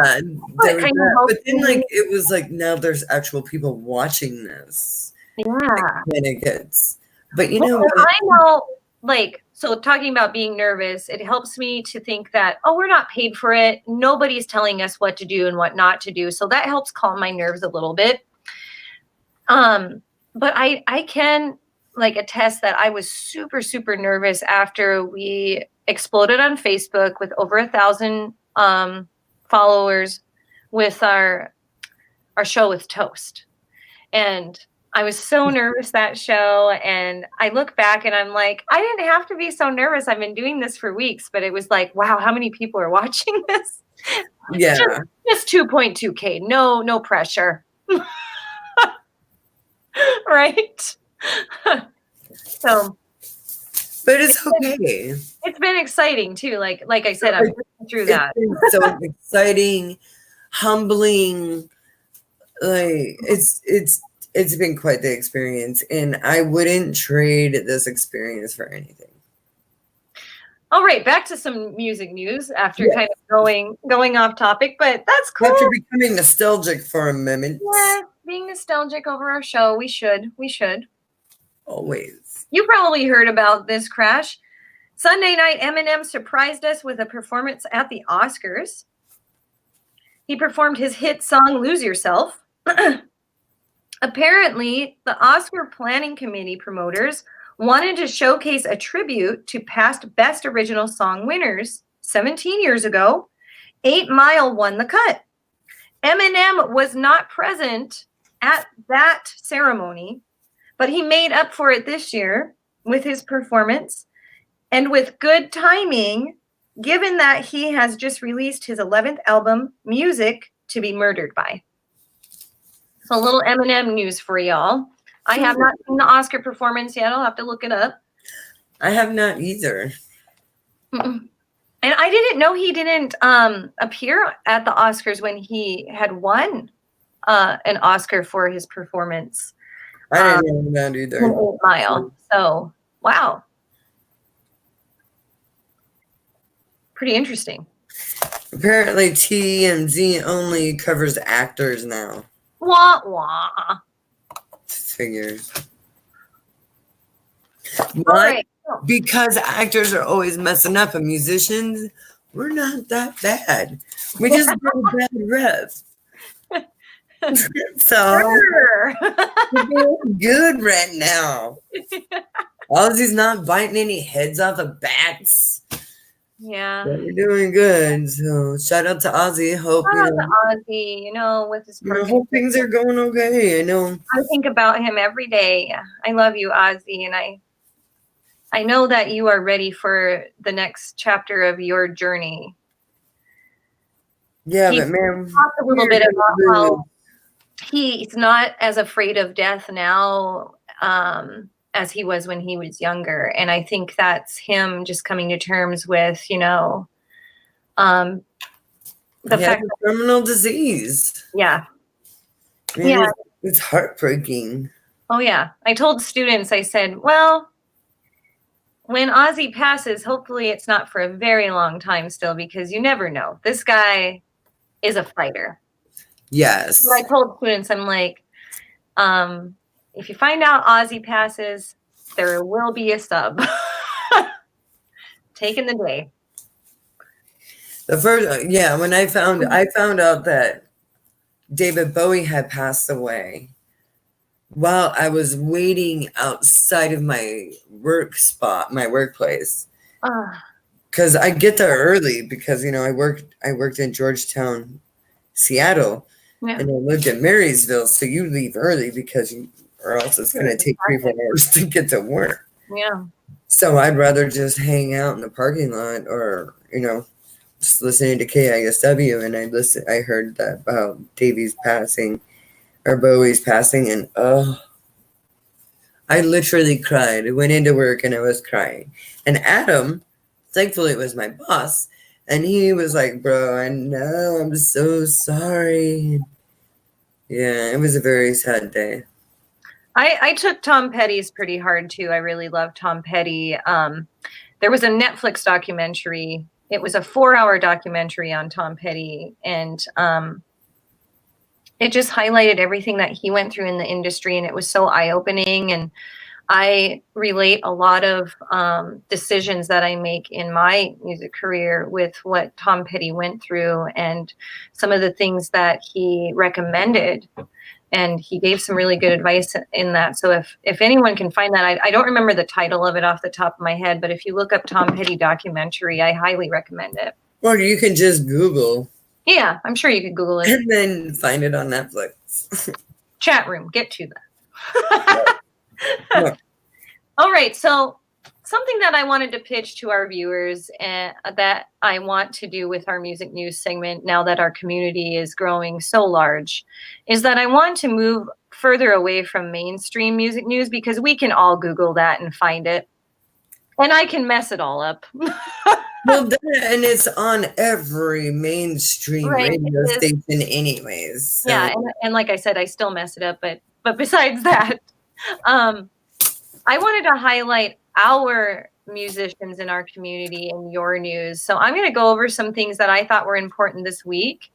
but then like it was like now there's actual people watching this. Yeah, and it gets. But you know, I know, like So talking about being nervous, it helps me to think that, oh, we're not paid for it. Nobody's telling us what to do and what not to do. So that helps calm my nerves a little bit. But I can like attest that I was super, super nervous after we exploded on Facebook with over 1,000 followers with our show with Toast. And I was so nervous that show. And I look back and I'm like, I didn't have to be so nervous. I've been doing this for weeks, but it was like, wow, how many people are watching this? Yeah. Just 2.2K. No pressure. Right? So, but it's okay. It's been exciting too. Like I said, I'm working through that. It's been so exciting, humbling. Like it's been quite the experience, and I wouldn't trade this experience for anything. All right, back to some music news after kind of going off topic, but that's cool. After becoming nostalgic for a moment. Yeah, being nostalgic over our show, we should. Always. You probably heard about this crash. Sunday night, Eminem surprised us with a performance at the Oscars. He performed his hit song, Lose Yourself. Apparently, the Oscar Planning Committee promoters wanted to showcase a tribute to past Best Original Song winners 17 years ago. 8 Mile won the cut. Eminem was not present at that ceremony, but he made up for it this year with his performance and with good timing, given that he has just released his 11th album, Music to Be Murdered By. So a little Eminem news for y'all. I have not seen the Oscar performance yet. I'll have to look it up. I have not either. And I didn't know he didn't appear at the Oscars when he had won an Oscar for his performance. I didn't know that either. 8 Mile. So, wow. Pretty interesting. Apparently, TMZ only covers actors now. Wah, wah. Figures. Right. Because actors are always messing up, and musicians, we're not that bad. We just get a bad rep. So we're doing good right now. Ozzy's not biting any heads off of bats. Yeah. But we're doing good. So shout out to Ozzy. Hope Ozzy, with his I hope things are going okay. I know. I think about him every day. I love you, Ozzy, and I know that you are ready for the next chapter of your journey. Yeah, but man, talked a little bit about how he's not as afraid of death now as he was when he was younger. And I think that's him just coming to terms with, the fact that terminal disease. Yeah. Man, yeah. It's heartbreaking. Oh, yeah. I told students, I said, well, when Ozzy passes, hopefully it's not for a very long time still, because you never know. This guy is a fighter. Yes. So I told students, I'm like, if you find out Ozzy passes, there will be a sub. Taking the day. The first, when I found out that David Bowie had passed away while I was waiting outside of my workplace. Because I get there early because I worked in Georgetown, Seattle. Yeah. And I lived in Marysville, so you leave early or else it's going to take 3-4 hours to get to work. Yeah. So I'd rather just hang out in the parking lot, or just listening to KISW, and I heard that about Bowie's passing, and I literally cried. I went into work and I was crying. And Adam, thankfully it was my boss, and he was like, "Bro, I know, I'm so sorry." Yeah, it was a very sad day. I took Tom Petty's pretty hard too. I really love Tom Petty. There was a Netflix documentary. It was a 4-hour documentary on Tom Petty, and it just highlighted everything that he went through in the industry, and it was so eye-opening. And I relate a lot of decisions that I make in my music career with what Tom Petty went through and some of the things that he recommended. And he gave some really good advice in that. So if anyone can find that, I don't remember the title of it off the top of my head, but if you look up Tom Petty documentary, I highly recommend it. Or you can just Google. Yeah, I'm sure you could Google it. And then find it on Netflix. Chat room, get to that. Yeah. All right, so something that I wanted to pitch to our viewers and that I want to do with our music news segment now that our community is growing so large is that I want to move further away from mainstream music news because we can all Google that and find it. And I can mess it all up. Well, and it's on every mainstream radio station anyways. So. Yeah, and like I said, I still mess it up. But besides that, I wanted to highlight our musicians in our community and your news. So I'm going to go over some things that I thought were important this week.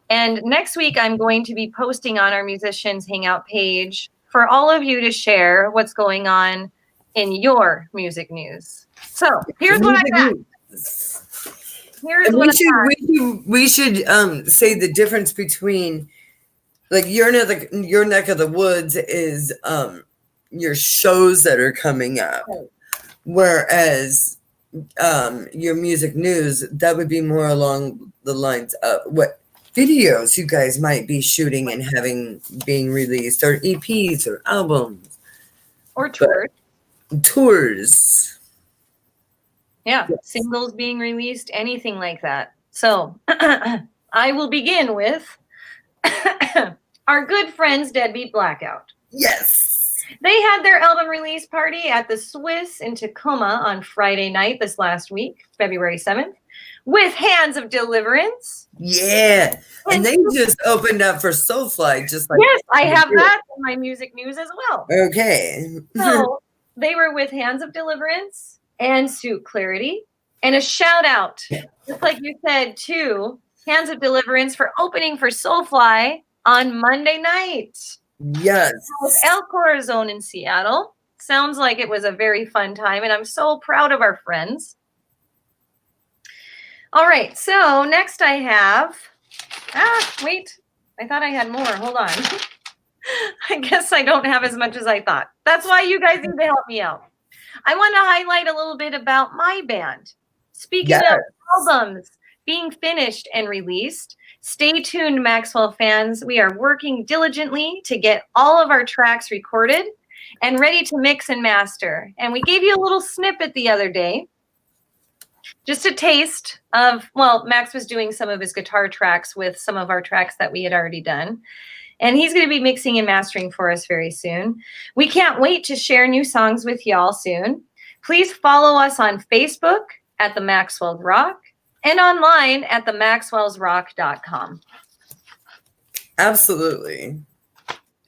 And next week, I'm going to be posting on our Musicians Hangout page for all of you to share what's going on in your music news. So here's what I got. We should say the difference between like your neck of the woods is your shows that are coming up, whereas your music news, that would be more along the lines of what videos you guys might be shooting and being released, or EPs or albums or tours. Yeah, yes. Singles being released, anything like that. So I will begin with our good friends Deadbeat Blackout. Yes. They had their album release party at the Swiss in Tacoma on Friday night this last week, February 7th, with Hands of Deliverance. Yeah. And they just opened up for Soulfly, just like. Yes, I have that in my music news as well. Okay. So they were with Hands of Deliverance and Suit Clarity. And a shout out, just like you said, to Hands of Deliverance for opening for Soulfly on Monday night. Yes. With El Corazon in Seattle. Sounds like it was a very fun time, and I'm so proud of our friends. All right, so next I have, wait, I thought I had more. Hold on. I guess I don't have as much as I thought. That's why you guys need to help me out. I want to highlight a little bit about my band. Speaking of albums being finished and released, stay tuned, Maxwell fans. We are working diligently to get all of our tracks recorded and ready to mix and master. And we gave you a little snippet the other day, just a taste of, well, Max was doing some of his guitar tracks with some of our tracks that we had already done. And he's going to be mixing and mastering for us very soon. We can't wait to share new songs with y'all soon. Please follow us on Facebook at The Maxwell's Rock and online at themaxwellsrock.com. Absolutely.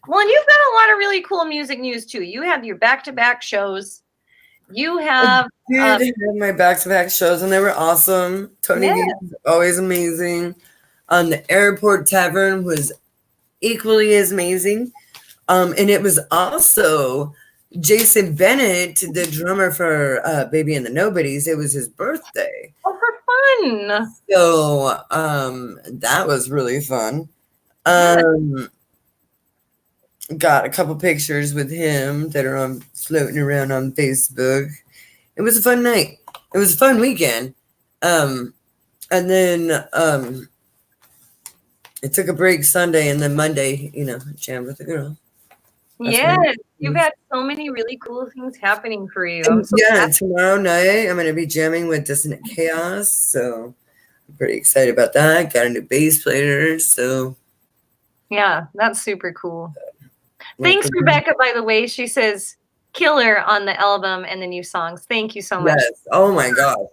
Well, and you've got a lot of really cool music news, too. You have your back-to-back shows. You have... I did have my back-to-back shows, and they were awesome. Tony was always amazing. The Airport Tavern was equally as amazing. And it was also Jason Bennett, the drummer for Baby and the Nobodies. It was his birthday. Oh, for fun. So that was really fun. Got a couple pictures with him that are floating around on Facebook. It was a fun night. It was a fun weekend. And then it took a break Sunday, and then Monday, jammed with the girl. Yes, you've had so many really cool things happening for you. Tomorrow night I'm going to be jamming with Dissonant Chaos, so I'm pretty excited about that. Got a new bass player, so yeah, that's super cool. Thanks, Rebecca, by the way. She says killer on the album and the new songs. Thank you so much. Yes. Oh my God.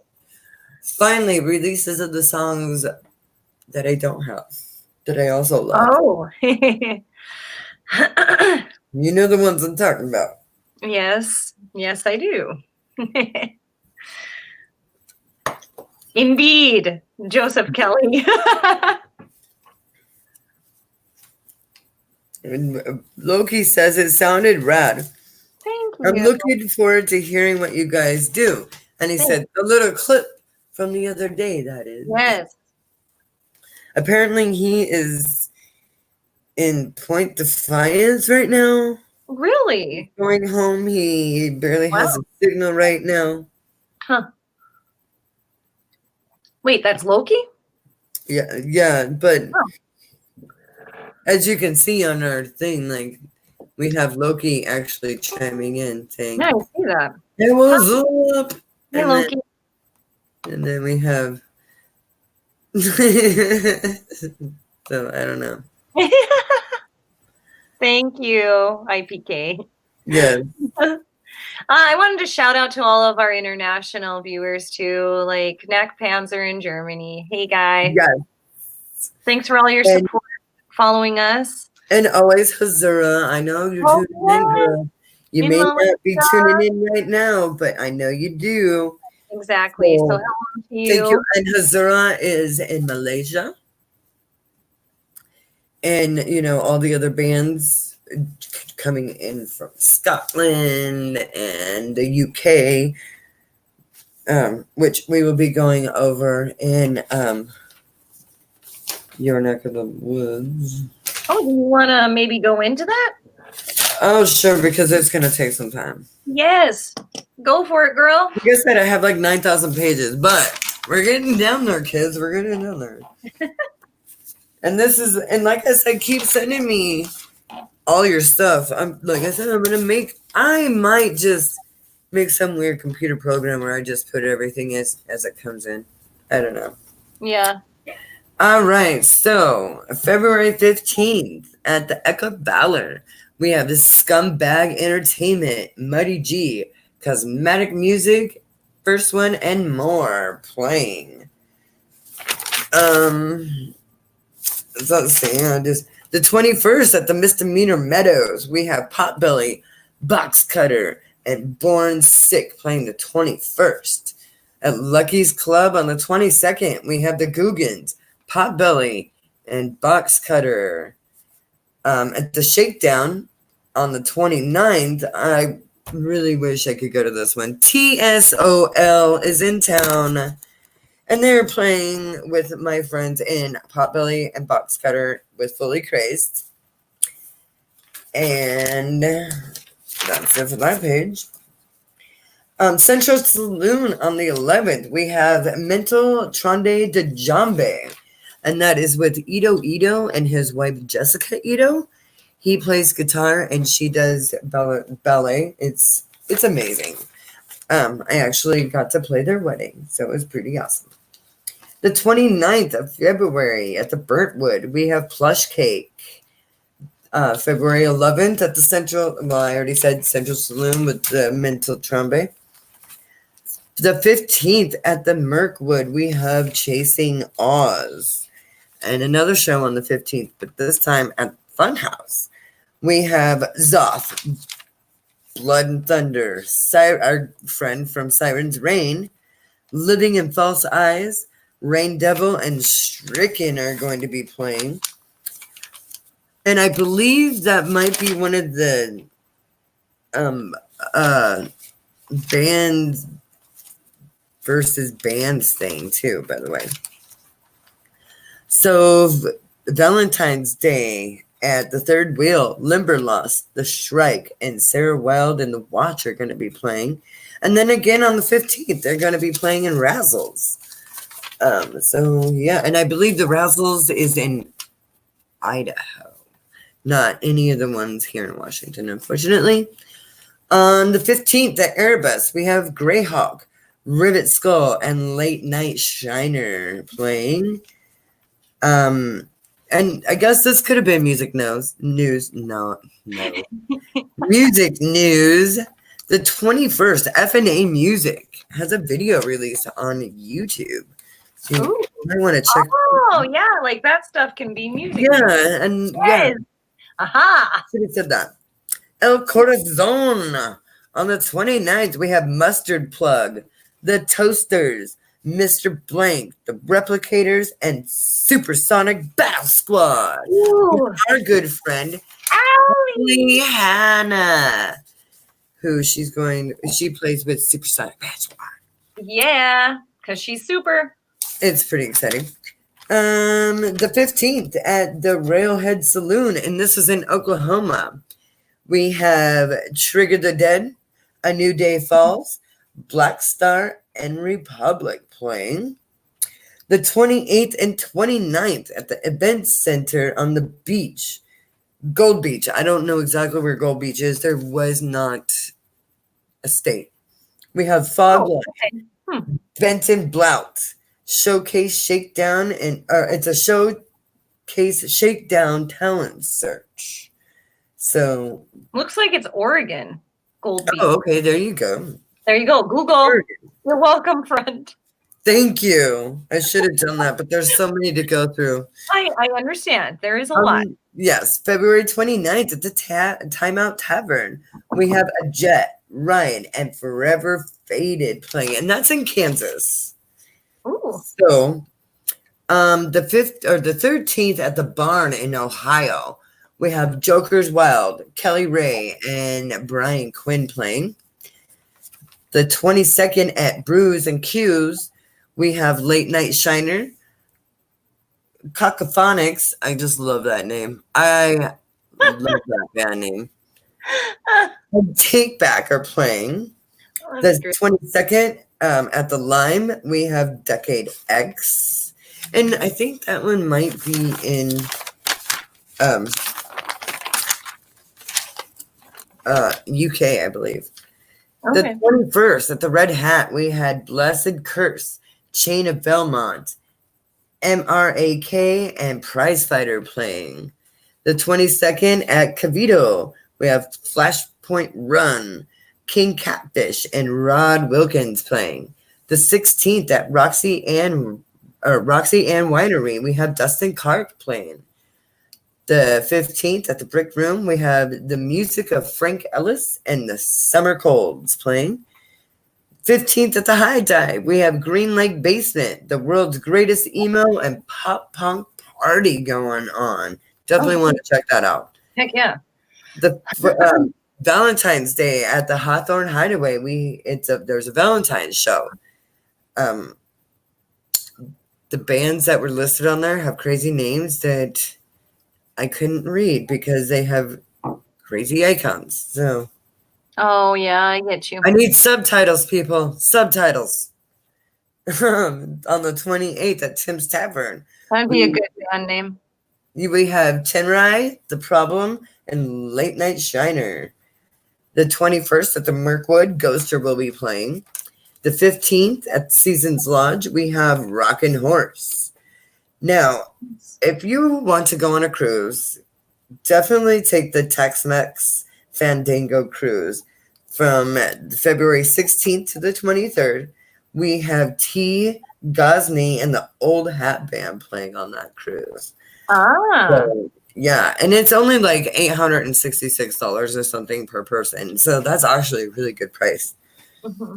Finally, releases of the songs that I don't have, that I also love. Oh. You know the ones I'm talking about. Yes. Yes, I do. Indeed. Joseph Kelly. And Loki says it sounded rad. Thank I'm looking forward to hearing what you guys do. And he said, a little clip from the other day, that is. Yes. Apparently he is in Point Defiance right now. Really? He's going home. He barely has a signal right now. Huh. Wait, that's Loki? Yeah, but as you can see on our thing, like, we have Loki actually chiming in saying, yeah, I see that. Hey, what's up? Hey, Loki. And then we have so I don't know. Thank you, IPK. Yes. I wanted to shout out to all of our international viewers too, like Knack Panzer in Germany. Hey, guy. Yes. Thanks for all your support following us. And always Hazura. I know you're tuning in, girl. You may not be tuning in right now, but I know you do. Exactly. So hello to you. Thank you. And Hazura is in Malaysia. And, you know, all the other bands coming in from Scotland and the UK, which we will be going over in your neck of the woods. Oh, do you want to maybe go into that? Oh, sure, because it's going to take some time. Yes. Go for it, girl. Like I said, I have like 9,000 pages, but we're getting down there, kids. We're getting down there. And like I said, keep sending me all your stuff. Like I said, I might just make some weird computer program where I just put everything as it comes in. I don't know. Yeah. All right. So February 15th at the Echo Valor, we have the Scumbag Entertainment, Muddy G, Cosmetic Music, First One, and more playing. Let's see. The 21st at the Misdemeanor Meadows, we have Potbelly, Box Cutter, and Born Sick playing the 21st. At Lucky's Club on the 22nd, we have the Googans, Potbelly, and Box Cutter. At the Shakedown on the 29th, I really wish I could go to this one. TSOL is in town. And they're playing with my friends in Potbelly and Box Cutter with Fully Crazed. And that's it for that page. Central Saloon on the 11th, we have Mental Tronde de Jambe. And that is with Ito and his wife Jessica Ito. He plays guitar and she does ballet. It's amazing. I actually got to play their wedding, so it was pretty awesome. The 29th of February at the Burntwood, we have Plush Cake. February 11th at the I already said Central Saloon with the Mental Trombe. The 15th at the Mirkwood, we have Chasing Oz. And another show on the 15th, but this time at Funhouse. We have Zoth, Blood and Thunder, our friend from Siren's Reign, Living in False Eyes, Rain Devil, and Stricken are going to be playing. And I believe that might be one of the bands versus bands thing too, by the way. So Valentine's Day at the Third Wheel, Limberlost, The Shrike, and Sarah Wild and the Watch are going to be playing. And then again on the 15th, they're going to be playing in Razzles. So yeah, and I believe the Razzles is in Idaho, not any of the ones here in Washington, unfortunately. On the 15th at Airbus, we have Greyhawk, Rivet Skull, and Late Night Shiner playing. And I guess this could have been music news. No. Music news. The 21st, FNA Music has a video release on YouTube. So you might want to check. Oh, yeah, like that stuff can be music. Yeah, and yes. Aha. Should have said that. El Corazon. On the 29th, we have Mustard Plug, The Toasters, Mr. Blank, The Replicators, and Supersonic Battle Squad. Our good friend, Ali Hannah, who she plays with Supersonic Basketball. Yeah, because she's super. It's pretty exciting. The 15th at the Railhead Saloon, and this is in Oklahoma. We have Trigger the Dead, A New Day Falls, Black Star, and Republic playing. The 28th and 29th at the Event Center on the beach. Gold Beach. I don't know exactly where Gold Beach is. There was not a state. We have Fog Light, Benton Blount, Showcase Shakedown, and it's a Showcase Shakedown talent search. So looks like it's Oregon. Gold Beach. Oh, okay. There you go. There you go. Google. Oregon. You're welcome, friend. Thank you. I should have done that, but there's so many to go through. I understand. There is a lot. Yes. February 29th at the Timeout Tavern. We have a Jet, Ryan, and Forever Faded playing, and that's in Kansas. Ooh. So the 5th or the 13th at the Barn in Ohio. We have Joker's Wild, Kelly Ray, and Brian Quinn playing. The 22nd at Brews and Q's, we have Late Night Shiner, Cacophonics. I just love that name. I love that band name. Take Back are playing. The 22nd at the Lime, we have Decade X. And I think that one might be in UK, I believe. Okay. The 21st at the Red Hat, we had Blessed Curse, Chain of Belmont, MRAK, and Prizefighter playing. The 22nd at Cavito, we have Flashpoint Run, King Catfish, and Rod Wilkins playing. The 16th at Roxy Ann Winery, we have Dustin Clark playing. The 15th at the Brick Room, we have the music of Frank Ellis and the Summer Colds playing. 15th at the High Dive, we have Green Lake Basement, the world's greatest emo and pop punk party going on. Definitely want to check that out. Heck yeah. The Valentine's Day at the Hawthorne Hideaway, there's a Valentine's show. The bands that were listed on there have crazy names that I couldn't read because they have crazy icons. So, oh yeah, I get you. I need subtitles, people. Subtitles. On the 28th at Tim's Tavern. That'd be a good band name. We have Tenrai, The Problem, and Late Night Shiner. The 21st at the Mirkwood, Ghoster will be playing. The 15th at Seasons Lodge, we have Rockin' Horse. Now, if you want to go on a cruise, definitely take the Tex-Mex Fandango cruise from February 16th to the 23rd. We have T. Gosney and the Old Hat Band playing on that cruise. So, yeah, and it's only like $866 or something per person. So that's actually a really good price. Mm-hmm.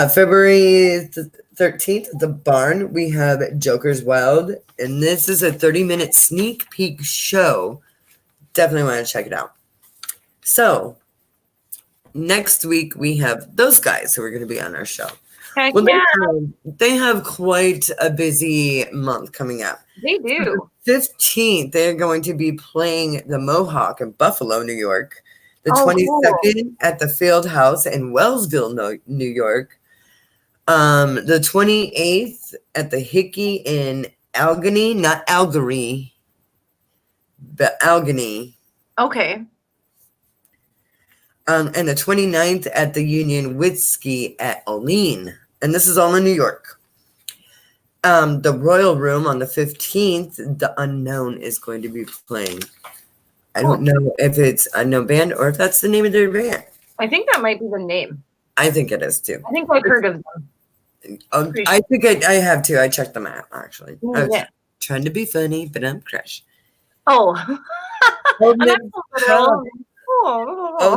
February 13th at the Barn, we have Joker's Wild, and this is a 30-minute sneak peek show. Definitely want to check it out. So, next week we have those guys who are going to be on our show. Heck well, yeah. They have quite a busy month coming up. They do. The 15th, they're going to be playing the Mohawk in Buffalo, New York. The 22nd at the Field House in Wellsville, New York. The 28th at the Hickey in Allegheny, not Algery, but Allegheny. Okay. And the 29th at the Union Whiskey at Olean. And this is all in New York. The Royal Room on the 15th, The Unknown is going to be playing. I don't know if it's Unknown Band or if that's the name of their band. I think that might be the name. I think it is too. I think I've heard of them. I think I have too. I checked them out, actually. I was trying to be funny, but I'm crushed. Oh. Old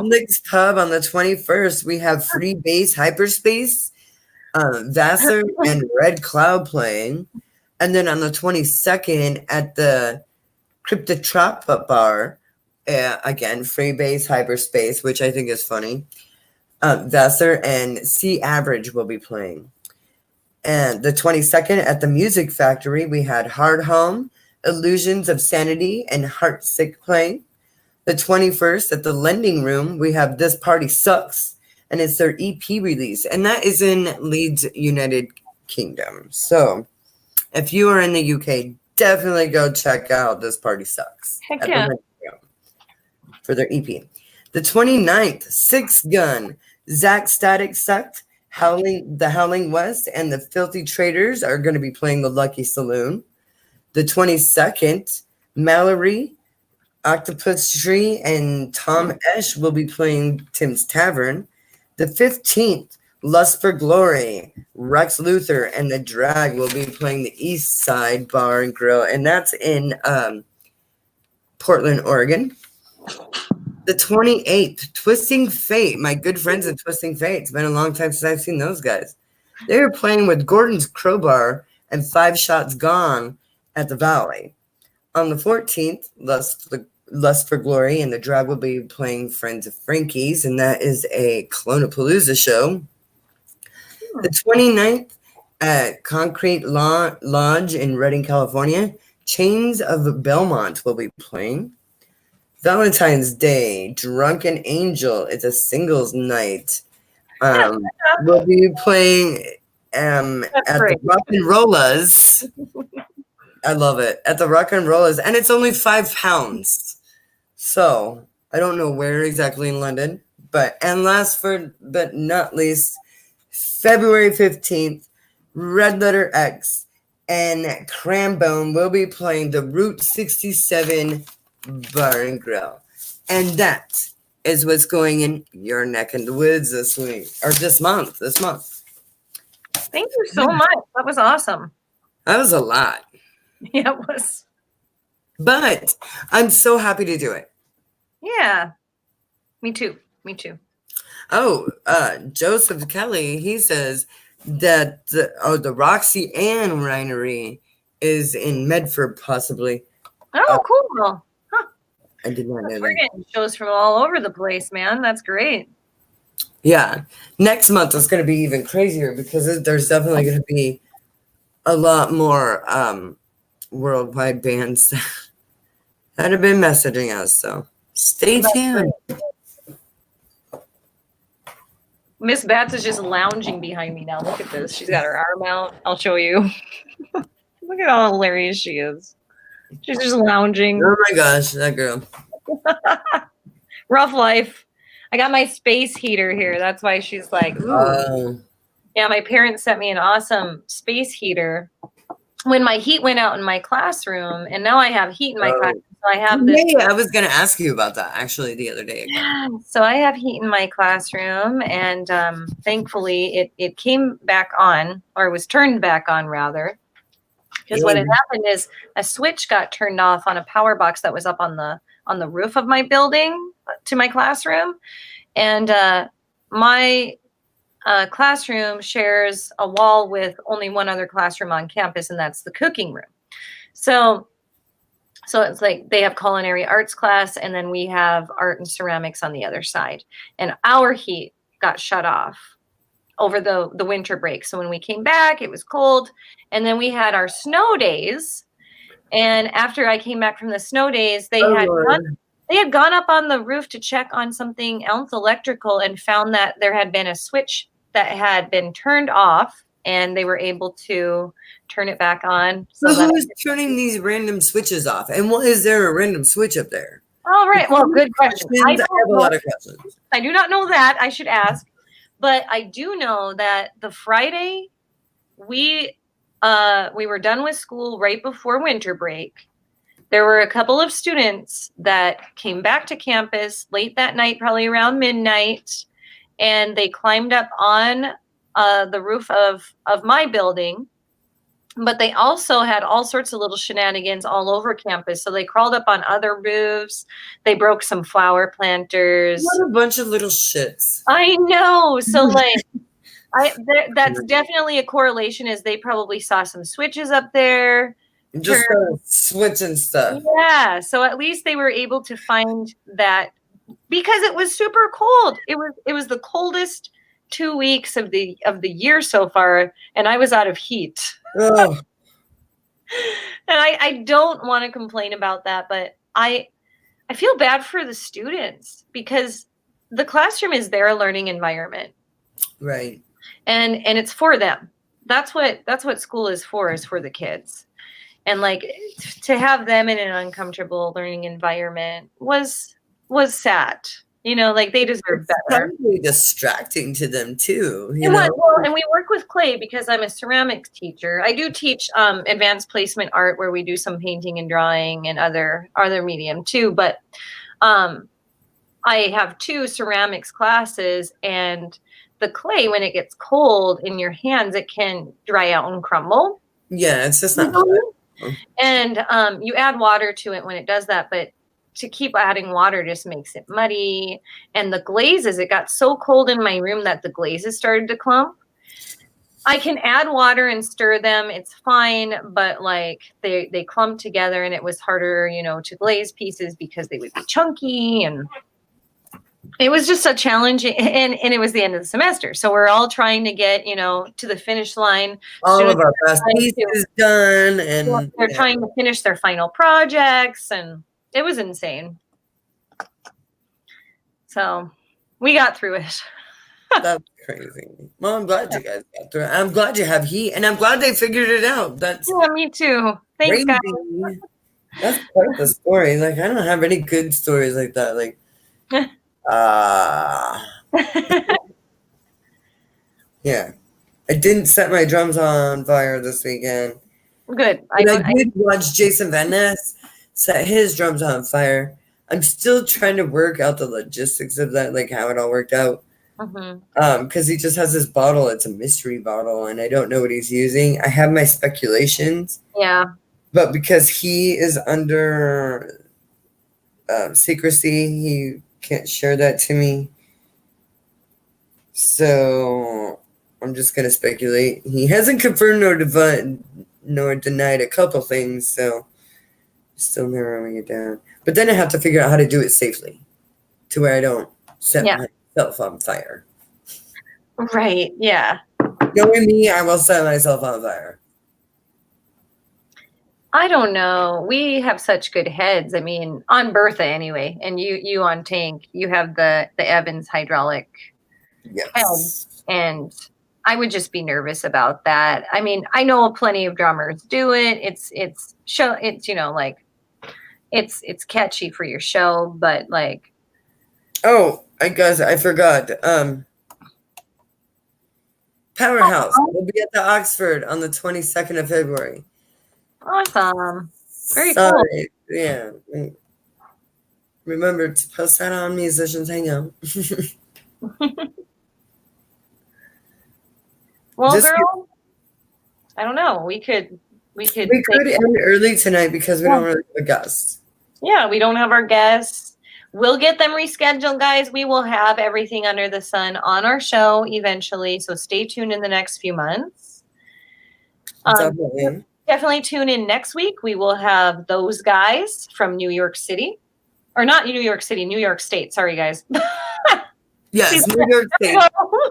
Nick's Pub on the 21st, we have Free Base Hyperspace, Vassar, and Red Cloud playing. And then on the 22nd at the Cryptotrop Bar, again, Free Base Hyperspace, which I think is funny. Vassar and C Average will be playing. And the 22nd at the Music Factory, we had Hard Home, Illusions of Sanity, and Heartsick playing. The 21st at the Lending Room, we have This Party Sucks, and it's their EP release. And that is in Leeds, United Kingdom. So if you are in the UK, definitely go check out This Party Sucks. Heck yeah. For their EP. The 29th, Six Gun, Zach Static Sucked, The Howling West, and the Filthy Traders are going to be playing the Lucky Saloon. The 22nd, Mallory, Octopus Tree, and Tom Esch will be playing Tim's Tavern. The 15th, Lust for Glory, Rex Luthor, and The Drag will be playing the East Side Bar and Grill, and that's in Portland, Oregon. The 28th, Twisting Fate, my good friends at Twisting Fate. It's been a long time since I've seen those guys. They were playing with Gordon's Crowbar and Five Shots Gone at the Valley. On the 14th, Lust for Glory and The Drag will be playing Friends of Frankie's, and that is a Clonapalooza show. The 29th, at Concrete Lodge in Redding, California, Chains of Belmont will be playing. Valentine's Day, Drunken Angel, it's a singles night. We'll be playing at the Rock and Rollas. I love it. At the Rock and Rollas, and it's only £5. So I don't know where exactly in London, but last but not least, February 15th, Red Letter X and Crambone will be playing the Route 67 Bar and Grill. And that is what's going in your neck in the woods this week, or this month. Thank you so much. That was awesome. That was a lot. Yeah, it was. But I'm so happy to do it. Yeah. Me too. Oh, Joseph Kelly, he says that the Roxy Ann Winery is in Medford, possibly. Oh, cool. I did not know We're getting shows from all over the place, man. That's great. Yeah. Next month is going to be even crazier because there's definitely going to be a lot more worldwide bands that have been messaging us. So stay tuned. Miss Bats is just lounging behind me now. Look at this. She's got her arm out. I'll show you. Look at how hilarious she is. She's just lounging. Oh my gosh, that girl. Rough life. I got my space heater here. That's why she's like, ooh. Yeah, my parents sent me an awesome space heater when my heat went out in my classroom, and now I have heat in my classroom. So I have this. Yeah, I was going to ask you about that actually the other day. Yeah, so I have heat in my classroom, and thankfully it came back on, or was turned back on rather. Because what had happened is a switch got turned off on a power box that was up on the roof of my building to my classroom, and my classroom shares a wall with only one other classroom on campus, and that's the cooking room. So it's like they have culinary arts class, and then we have art and ceramics on the other side. And our heat got shut off over the winter break. So when we came back, it was cold. And then we had our snow days. And after I came back from the snow days, they had gone up on the roof to check on something else electrical and found that there had been a switch that had been turned off, and they were able to turn it back on. So who is turning these random switches off? And what is there a random switch up there? All right. Well, good question. I have a lot of questions. I do not know that. I should ask. But I do know that the Friday we were done with school right before winter break. There were a couple of students that came back to campus late that night, probably around midnight, and they climbed up on the roof of my building. But they also had all sorts of little shenanigans all over campus. So they crawled up on other roofs. They broke some flower planters. What a bunch of little shits. I know. So that's definitely a correlation, is they probably saw some switches up there. Just switching stuff. Yeah. So at least they were able to find that because it was super cold. It was the coldest 2 weeks of the year so far, and I was out of heat. Oh. And I don't want to complain about that, but I feel bad for the students because the classroom is their learning environment. Right. And it's for them. That's what school is for the kids. And like to have them in an uncomfortable learning environment was sad. You know, like they deserve better. Probably distracting to them too. And we work with clay because I'm a ceramics teacher. I do teach advanced placement art where we do some painting and drawing and other medium too. But I have 2 ceramics classes, and the clay, when it gets cold in your hands, it can dry out and crumble. Yeah, it's just not. And you add water to it when it does that, but to keep adding water just makes it muddy. And the glazes, it got so cold in my room that the glazes started to clump. I can add water and stir them. It's fine, but like they clump together, and it was harder, to glaze pieces because they would be chunky, and it was just a challenge. And it was the end of the semester. So we're all trying to get, to the finish line. All of our best pieces done. And they're trying to finish their final projects, and it was insane. So we got through it. That's crazy. Well, I'm glad you guys got through it. I'm glad you have heat, and I'm glad they figured it out. Yeah, me too. Thanks, crazy. guys. That's quite the story. Like, I don't have any good stories like that. Like, yeah. I didn't set my drums on fire this weekend. Good. I did watch Jason Van Ness set his drums on fire. I'm still trying to work out the logistics of that, like how it all worked out. Because he just has this bottle. It's a mystery bottle, and I don't know what he's using. I have my speculations. Yeah. But because he is under secrecy, he can't share that to me. So I'm just going to speculate. He hasn't confirmed nor denied a couple things, so still narrowing it down. But then I have to figure out how to do it safely to where I don't set myself on fire. Right, yeah. Knowing me, I will set myself on fire. I don't know. We have such good heads. I mean, on Bertha anyway, and you on Tank, you have the Evans hydraulic head, and I would just be nervous about that. I mean, I know plenty of drummers do it. It's it's catchy for your show, but like. Oh, I guess I forgot. Powerhouse will be at the Oxford on the 22nd of February. Awesome. Very cool. Yeah. Remember to post that on Musicians Hangout. Well, girl, I don't know. We could end early tonight because we don't really have a guest. Yeah, we don't have our guests. We'll get them rescheduled, guys. We will have everything under the sun on our show eventually, so stay tuned in the next few months. Definitely tune in next week. We will have those guys from New York City. Or not New York City, New York State. Sorry, guys. Yes, New York State.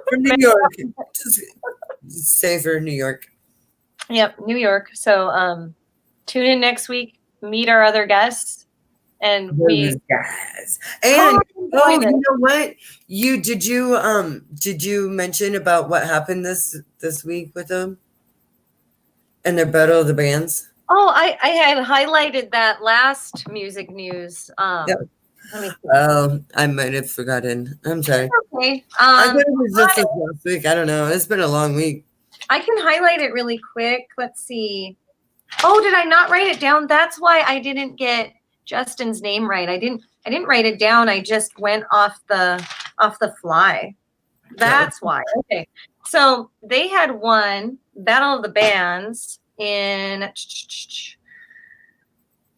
From New York. Just safer New York. Yep, New York. So tune in next week, meet our other guests. And you know what? Did you mention about what happened this week with them and their battle of the bands? Oh, I had highlighted that last music news. I might have forgotten. I'm sorry. Okay. I thought it was just last week. I don't know. It's been a long week. I can highlight it really quick. Let's see. Oh, did I not write it down? That's why I didn't get Justin's name right. I didn't write it down. I just went off the fly. That's why. Okay. So they had won Battle of the Bands in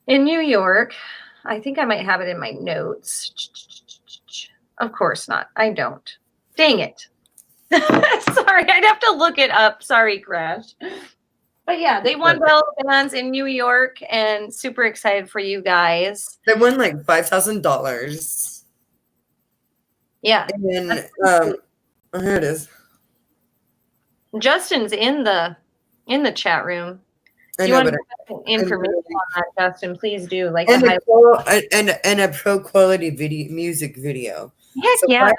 New York. I think I might have it in my notes. Of course not. I don't. Dang it. Sorry, I'd have to look it up. Sorry, Crash. But yeah, they won Battle of the Bands in New York, and super excited for you guys. They won like $5,000. Yeah. And here it is. Justin's in the chat room. If you want information on that, Justin, please do. Like and a pro quality music video. Heck so yeah,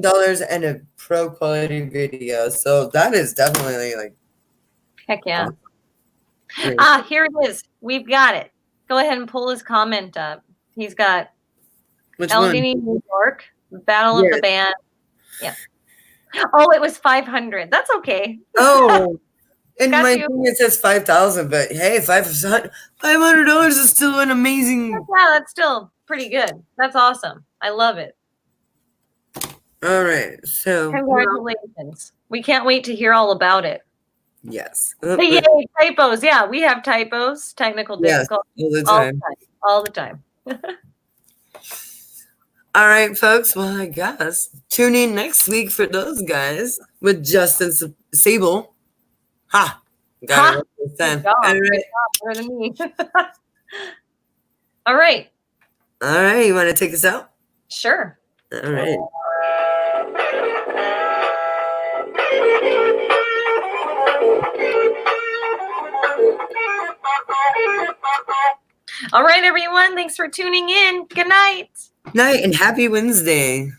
$5,000 and a pro quality video. So that is definitely like. Heck yeah. Awesome. Here it is. We've got it. Go ahead and pull his comment up. He's got Allegheny, New York, Battle of the Band. Yeah. Oh, it was 500. That's okay. Oh. And my thing, it says 5,000, but hey, $500 is still an amazing. Yeah, that's still pretty good. That's awesome. I love it. All right, so congratulations. We can't wait to hear all about it. Yes. Yay, typos. Yeah, we have typos, technical difficulties all the time. All right, folks. Well, I guess tune in next week for those guys with Justin Sable. Ha! Got it this time. All right. Better than me. All right. All right. You want to take us out? Sure. All right. All right, everyone. Thanks for tuning in. Good night. Night and happy Wednesday.